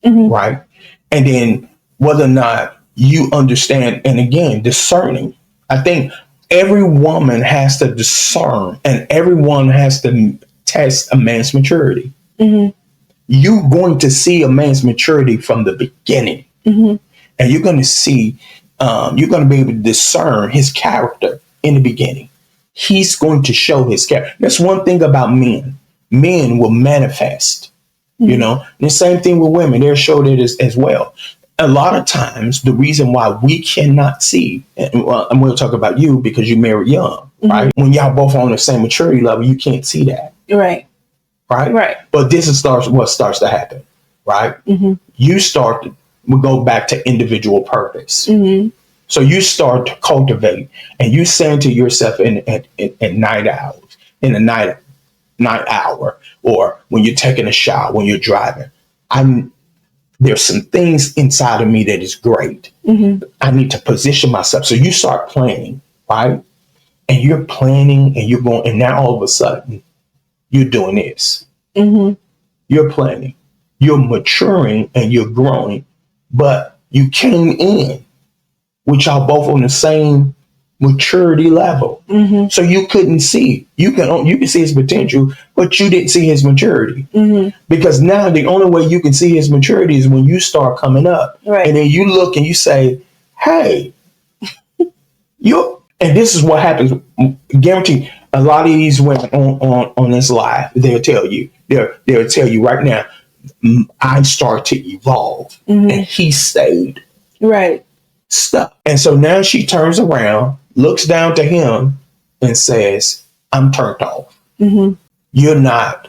right? And then whether or not you understand, and again, discerning. I think every woman has to discern, and everyone has to test a man's maturity. You're going to see a man's maturity from the beginning, and you're going to see, you're going to be able to discern his character in the beginning. He's going to show his character. That's one thing about men. Men will manifest, you know. And the same thing with women. They're showed it as well. A lot of times, the reason why we cannot see, and we'll talk about you because you married young, right? When y'all both on the same maturity level, you can't see that. Right. Right. But this is what starts to happen, right? You start to, we go back to individual purpose. So you start to cultivate, and you saying to yourself at night hours, in the night hour, or when you're taking a shower, when you're driving, there's some things inside of me that is great. I need to position myself. So you start planning, right? And you're planning, and you're going, and now all of a sudden you're doing this. You're planning, you're maturing, and you're growing, but you came in with y'all both on the same maturity level. So you couldn't see. You can see his potential, but you didn't see his maturity. Because now the only way you can see his maturity is when you start coming up. Right. And then you look and you say, hey, and this is what happens. Guarantee a lot of these women on this live, they'll tell you right now, I start to evolve, and he stayed. Right. Stuck. And so now she turns around, looks down to him, and says, I'm turned off. You're not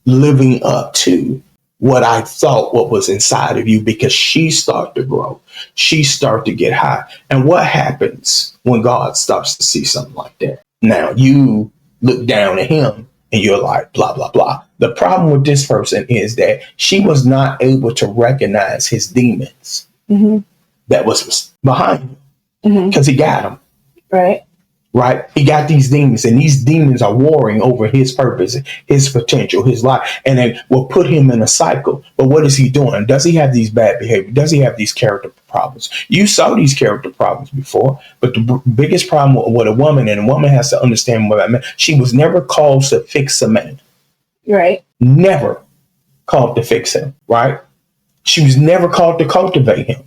living up to what I thought what was inside of you, because she started to grow. She started to get high. And what happens when God starts to see something like that? Now you look down at him and you're like, blah, blah, blah. The problem with this person is that she was not able to recognize his demons that was behind him, because he got them. Right. He got these demons, and these demons are warring over his purpose, his potential, his life, and they will put him in a cycle. But what is he doing? Does he have these bad behavior? Does he have these character problems? You saw these character problems before, but the biggest problem with a woman, and a woman has to understand what I meant, she was never called to fix a man. Right. Never called to fix him. Right. She was never called to cultivate him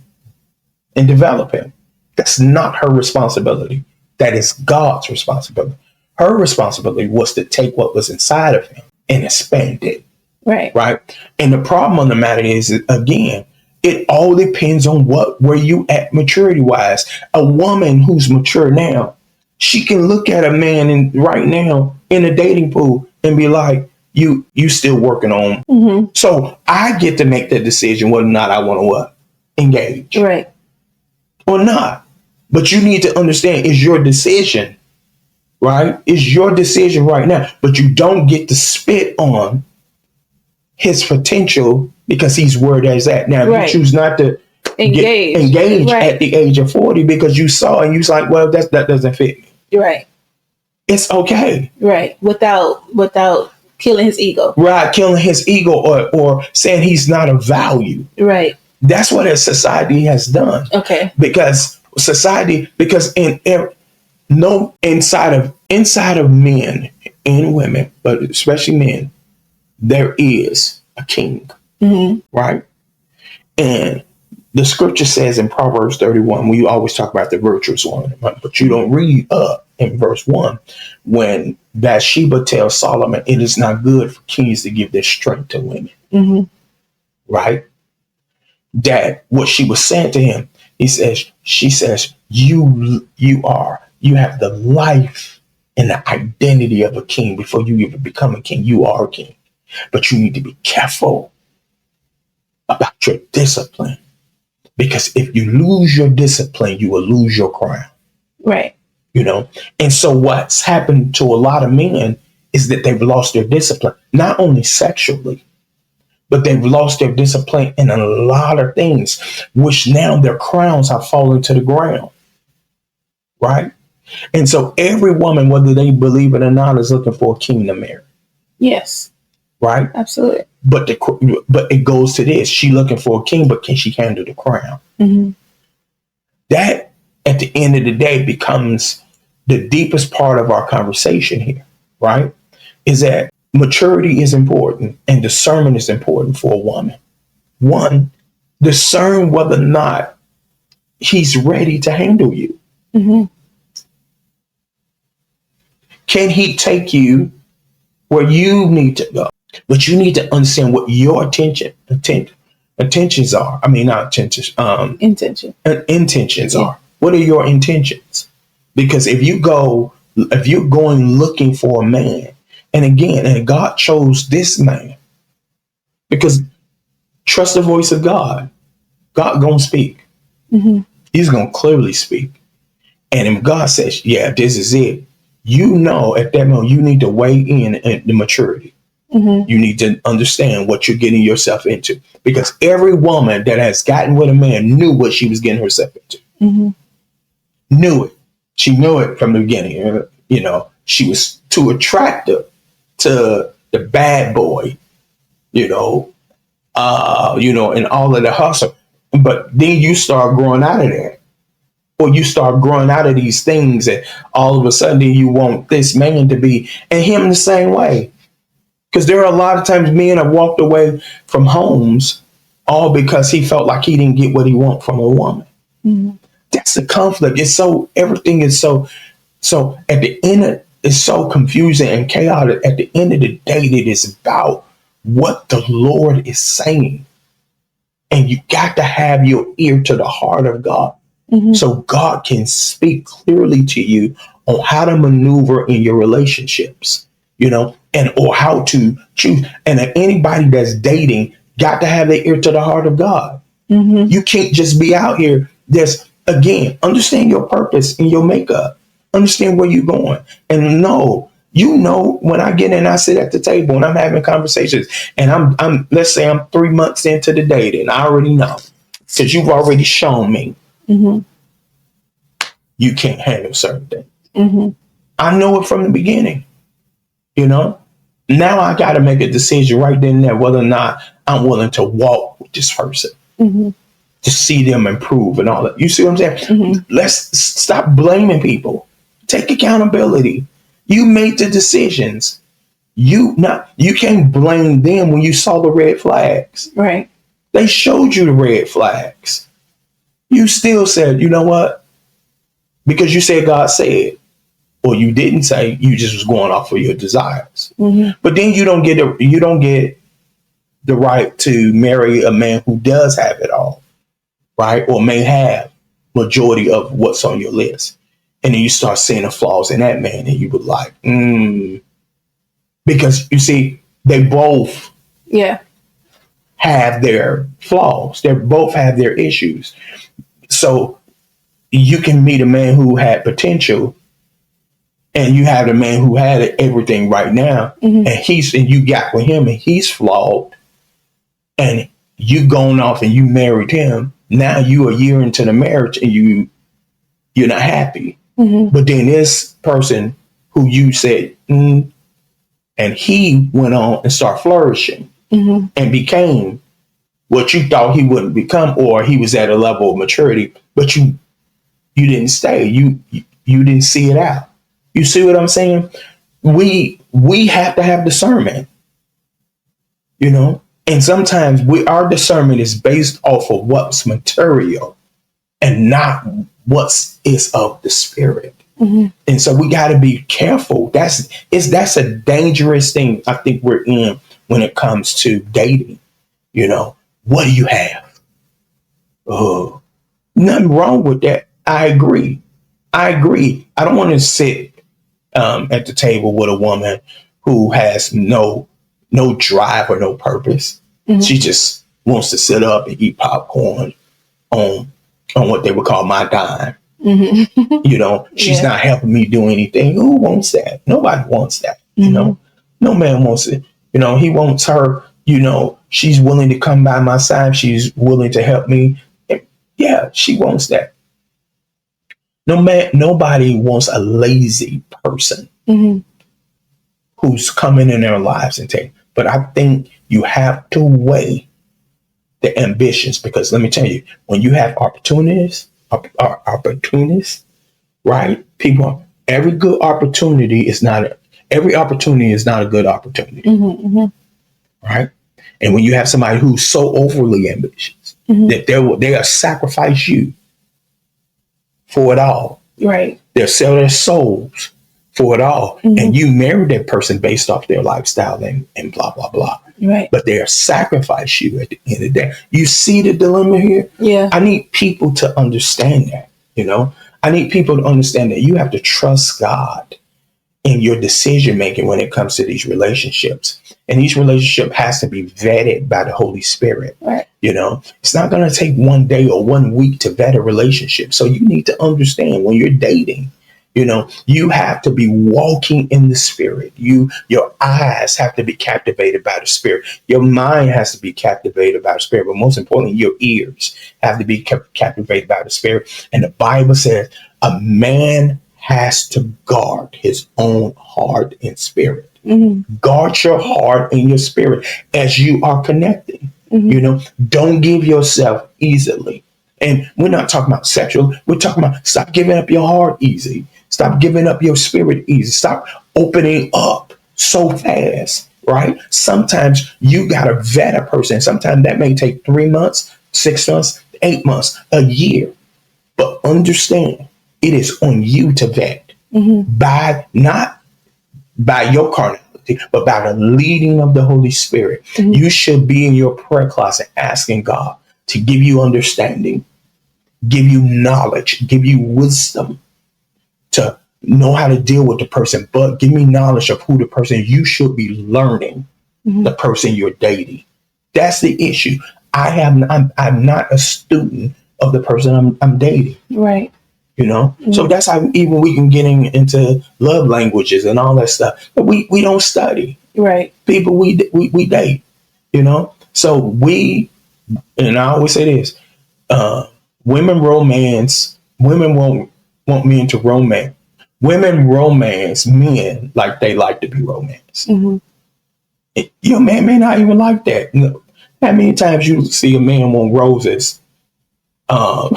and develop him. That's not her responsibility. That is God's responsibility. Her responsibility was to take what was inside of him and expand it. Right. Right. And the problem on the matter is, again, it all depends on where you at maturity wise. A woman who's mature now, she can look at a man right now in a dating pool and be like, you still working on. So I get to make that decision whether or not I want to engage. Right. Or not. But you need to understand, it's your decision, right? It's your decision right now. But you don't get to spit on his potential because he's where that's at. Now, right. You choose not to engage right. at the age of 40 because you saw and you was like, well, that doesn't fit me. Right. It's okay. Right. Without killing his ego. Right. Killing his ego or saying he's not of value. Right. That's what a society has done. Okay. Because inside of men and women, but especially men, there is a king, right? And the scripture says in Proverbs 31, we always talk about the virtuous woman, but you don't read in verse 1 when Bathsheba tells Solomon, it is not good for kings to give their strength to women, right? That what she was saying to him, she says, you have the life and the identity of a king before you even become a king. You are a king, but you need to be careful about your discipline, because if you lose your discipline, you will lose your crown. Right. You know, and so what's happened to a lot of men is that they've lost their discipline, not only sexually, but they've lost their discipline in a lot of things, which now their crowns have fallen to the ground. Right. And so every woman, whether they believe it or not, is looking for a king to marry. Yes. right? Absolutely. But it goes to this: she looking for a king, but can she handle the crown? Mm-hmm. That, at the end of the day, becomes the deepest part of our conversation here, right? Is that maturity is important and discernment is important for a woman. One, discern whether or not he's ready to handle you. Mm-hmm. Can he take you where you need to go? But you need to understand what your intentions are. I mean, not intentions. Intentions Yeah. are. What are your intentions? Because if you're going looking for a man, and God chose this man, because trust the voice of God. God gonna speak. Mm-hmm. He's gonna clearly speak. And if God says, "Yeah, this is it," you know at that moment you need to weigh in at the maturity. Mm-hmm. You need to understand what you're getting yourself into, because every woman that has gotten with a man knew what she was getting herself into. Mm-hmm. Knew it. She knew it from the beginning. You know, she was too attractive to the bad boy. You know, and all of the hustle. But then you start growing out of that, or you start growing out of these things, and all of a sudden you want this man to be, and him the same way. Because there are a lot of times men have walked away from homes all because he felt like he didn't get what he want from a woman. Mm-hmm. That's the conflict. Everything is so at the end, it's so confusing and chaotic. At the end of the day, it is about what the Lord is saying. And you got to have your ear to the heart of God. Mm-hmm. So God can speak clearly to you on how to maneuver in your relationships, or how to choose. And anybody that's dating got to have their ear to the heart of God. Mm-hmm. You can't just be out here. Again, understand your purpose and your makeup. Understand where you're going. And when I get in, I sit at the table and I'm having conversations, and let's say I'm 3 months into the dating. I already know, because you've already shown me Mm-hmm. you can't handle certain things. Mm-hmm. I know it from the beginning. Now I got to make a decision right then and there whether or not I'm willing to walk with this person. Mm-hmm. To see them improve and all that. You see what I'm saying? Mm-hmm. Let's stop blaming people. Take accountability. You made the decisions. You can't blame them when you saw the red flags. Right. They showed you the red flags. You still said, you know what? Because you said God said, or you didn't say, you just was going off of your desires. Mm-hmm. But then you don't get the right to marry a man who does have it all. Right? Or may have majority of what's on your list. And then you start seeing the flaws in that man, and you would like, because you see, they both have their flaws. They both have their issues. So you can meet a man who had potential, and you have the man who had everything right now, mm-hmm. and you got with him, and he's flawed, and you gone off and you married him. Now you a year into the marriage and you're not happy. Mm-hmm. But then this person who you said, and he went on and started flourishing, mm-hmm. and became what you thought he wouldn't become, or he was at a level of maturity, but you didn't stay. You didn't see it out. You see what I'm saying? We have to have discernment, And sometimes our discernment is based off of what's material and not what is of the spirit. Mm-hmm. And so we got to be careful. That's a dangerous thing I think we're in when it comes to dating. What do you have? Oh, nothing wrong with that. I agree. I don't want to sit at the table with a woman who has no drive or no purpose. Mm-hmm. She just wants to sit up and eat popcorn on what they would call my dime. Mm-hmm. She's not helping me do anything. Who wants that? Nobody wants that. Mm-hmm. No man wants it. He wants her. She's willing to come by my side. She's willing to help me. Yeah, she wants that. Nobody wants a lazy person. Mm-hmm. Who's coming in their lives and take. But I think you have to weigh the ambitions, because let me tell you, when you have opportunists, right? People, every opportunity is not a good opportunity, right? And when you have somebody who's so overly ambitious that they'll sacrifice you for it all, right? They'll sell their souls for it all, and you marry that person based off their lifestyle and blah blah blah. Right. But they'll sacrifice you at the end of the day. You see the dilemma here? Yeah. I need people to understand that, I need people to understand that you have to trust God in your decision making when it comes to these relationships. And each relationship has to be vetted by the Holy Spirit. Right. It's not going to take one day or 1 week to vet a relationship. So you need to understand when you're dating, you have to be walking in the Spirit. Your eyes have to be captivated by the Spirit. Your mind has to be captivated by the Spirit. But most importantly, your ears have to be captivated by the Spirit. And the Bible says a man has to guard his own heart and spirit. Guard your heart and your spirit as you are connecting. Don't give yourself easily. And we're not talking about sexual. We're talking about stop giving up your heart easy. Stop giving up your spirit easy. Stop opening up so fast, right? Sometimes you got to vet a person. Sometimes that may take 3 months, 6 months, 8 months, a year. But understand, it is on you to vet not by your carnality, but by the leading of the Holy Spirit. You should be in your prayer closet asking God to give you understanding, give you knowledge, give you wisdom to know how to deal with the person, but give me knowledge of who the person you should be learning, the person you're dating. That's the issue. I'm not a student of the person I'm dating. Right. So that's how even we can get into love languages and all that stuff. But we don't study. Right. People we date, So and I always say this, women want men to romance. Women romance men like they like to be romanced. Your man may not even like that. How many times you see a man want roses on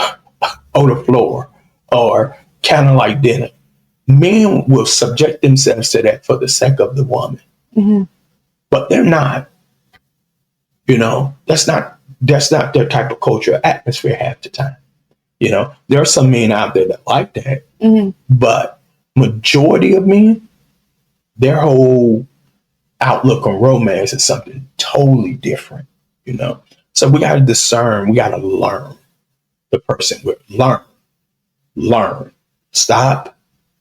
the floor or kind of like dinner? Men will subject themselves to that for the sake of the woman. But they're not. That's not their type of culture or atmosphere half the time. There are some men out there that like that, but majority of men, their whole outlook on romance is something totally different. So we got to discern. We got to learn the person. Learn, stop,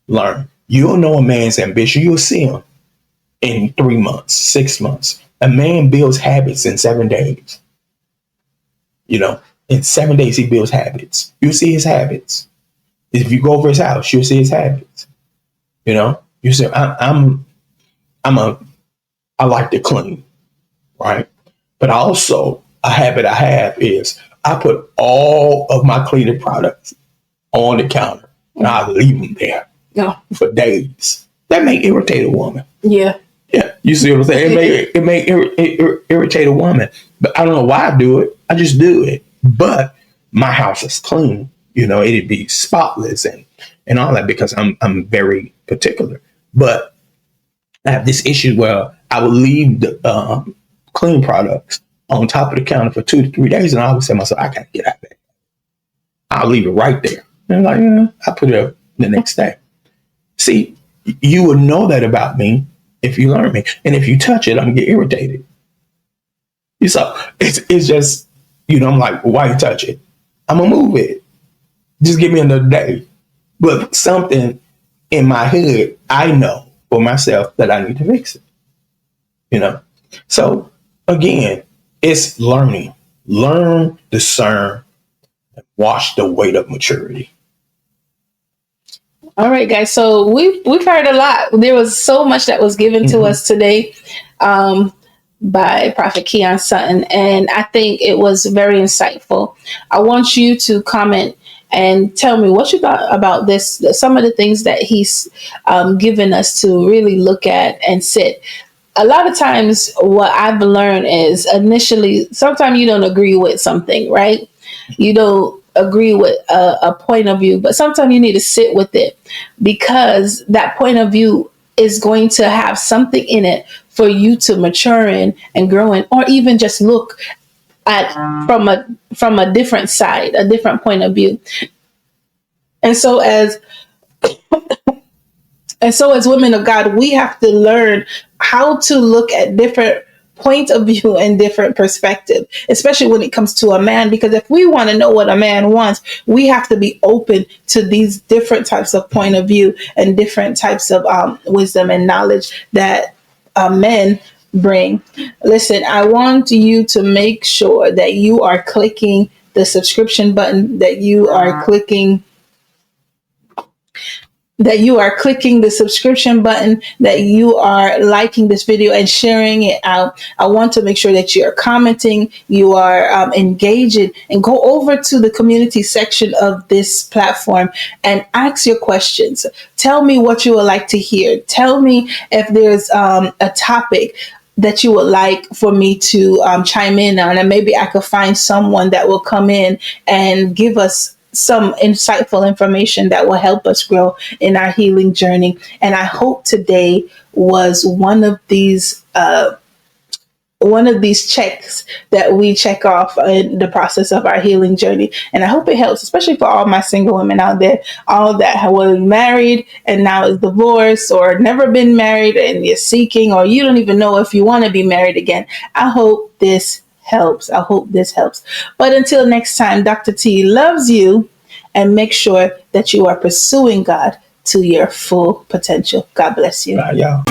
learn. You'll know a man's ambition. You'll see him in 3 months, 6 months. A man builds habits in 7 days. In 7 days, he builds habits. You'll see his habits. If you go over his house, you'll see his habits. You say, I like to clean, right? But also a habit I have is I put all of my cleaning products on the counter and I leave them there for days. That may irritate a woman. Yeah. Yeah. You see what I'm saying? It may irritate a woman, but I don't know why I do it. I just do it. But my house is clean. It'd be spotless and all that because I'm very particular. But I have this issue where I would leave the clean products on top of the counter for 2 to 3 days, and I would say to myself, I gotta get out of there. I'll leave it right there. And I put it up the next day. See, you would know that about me if you learn me. And if you touch it, I'm gonna get irritated. So it's just, I'm like, why you touch it? I'm gonna move it. Just give me another day. But something in my head, I know for myself that I need to fix it. So again, it's learning. Learn, discern, and wash the weight of maturity. All right, guys. So we've heard a lot. There was so much that was given to us today by Prophet Keon Sutton, and I think it was very insightful. I want you to comment and tell me what you thought about this. Some of the things that he's given us to really look at and sit. a lot of times what I've learned is initially, sometimes you don't agree with something, right? You don't agree with a point of view, but sometimes you need to sit with it because that point of view is going to have something in it for you to mature in and grow in, or even just look at from a different side, a different point of view. And so as women of God, we have to learn how to look at different points of view and different perspective, especially when it comes to a man. Because if we want to know what a man wants, we have to be open to these different types of point of view and different types of wisdom and knowledge that men bring. Listen, I want you to make sure that you are clicking the subscription button, that you are clicking the subscription button, that you are liking this video and sharing it out. I want to make sure that you are commenting, you are engaging, and go over to the community section of this platform and ask your questions. Tell me what you would like to hear. Tell me if there's a topic that you would like for me to chime in on, and maybe I could find someone that will come in and give us some insightful information that will help us grow in our healing journey. And I hope today was one of these checks that we check off in the process of our healing journey. And I hope it helps, especially for all my single women out there, all that were married and now is divorced, or never been married and you're seeking, or you don't even know if you want to be married again. I hope this helps. I hope this helps. But until next time, Dr. T loves you, and make sure that you are pursuing God to your full potential. God bless you. Bye, y'all.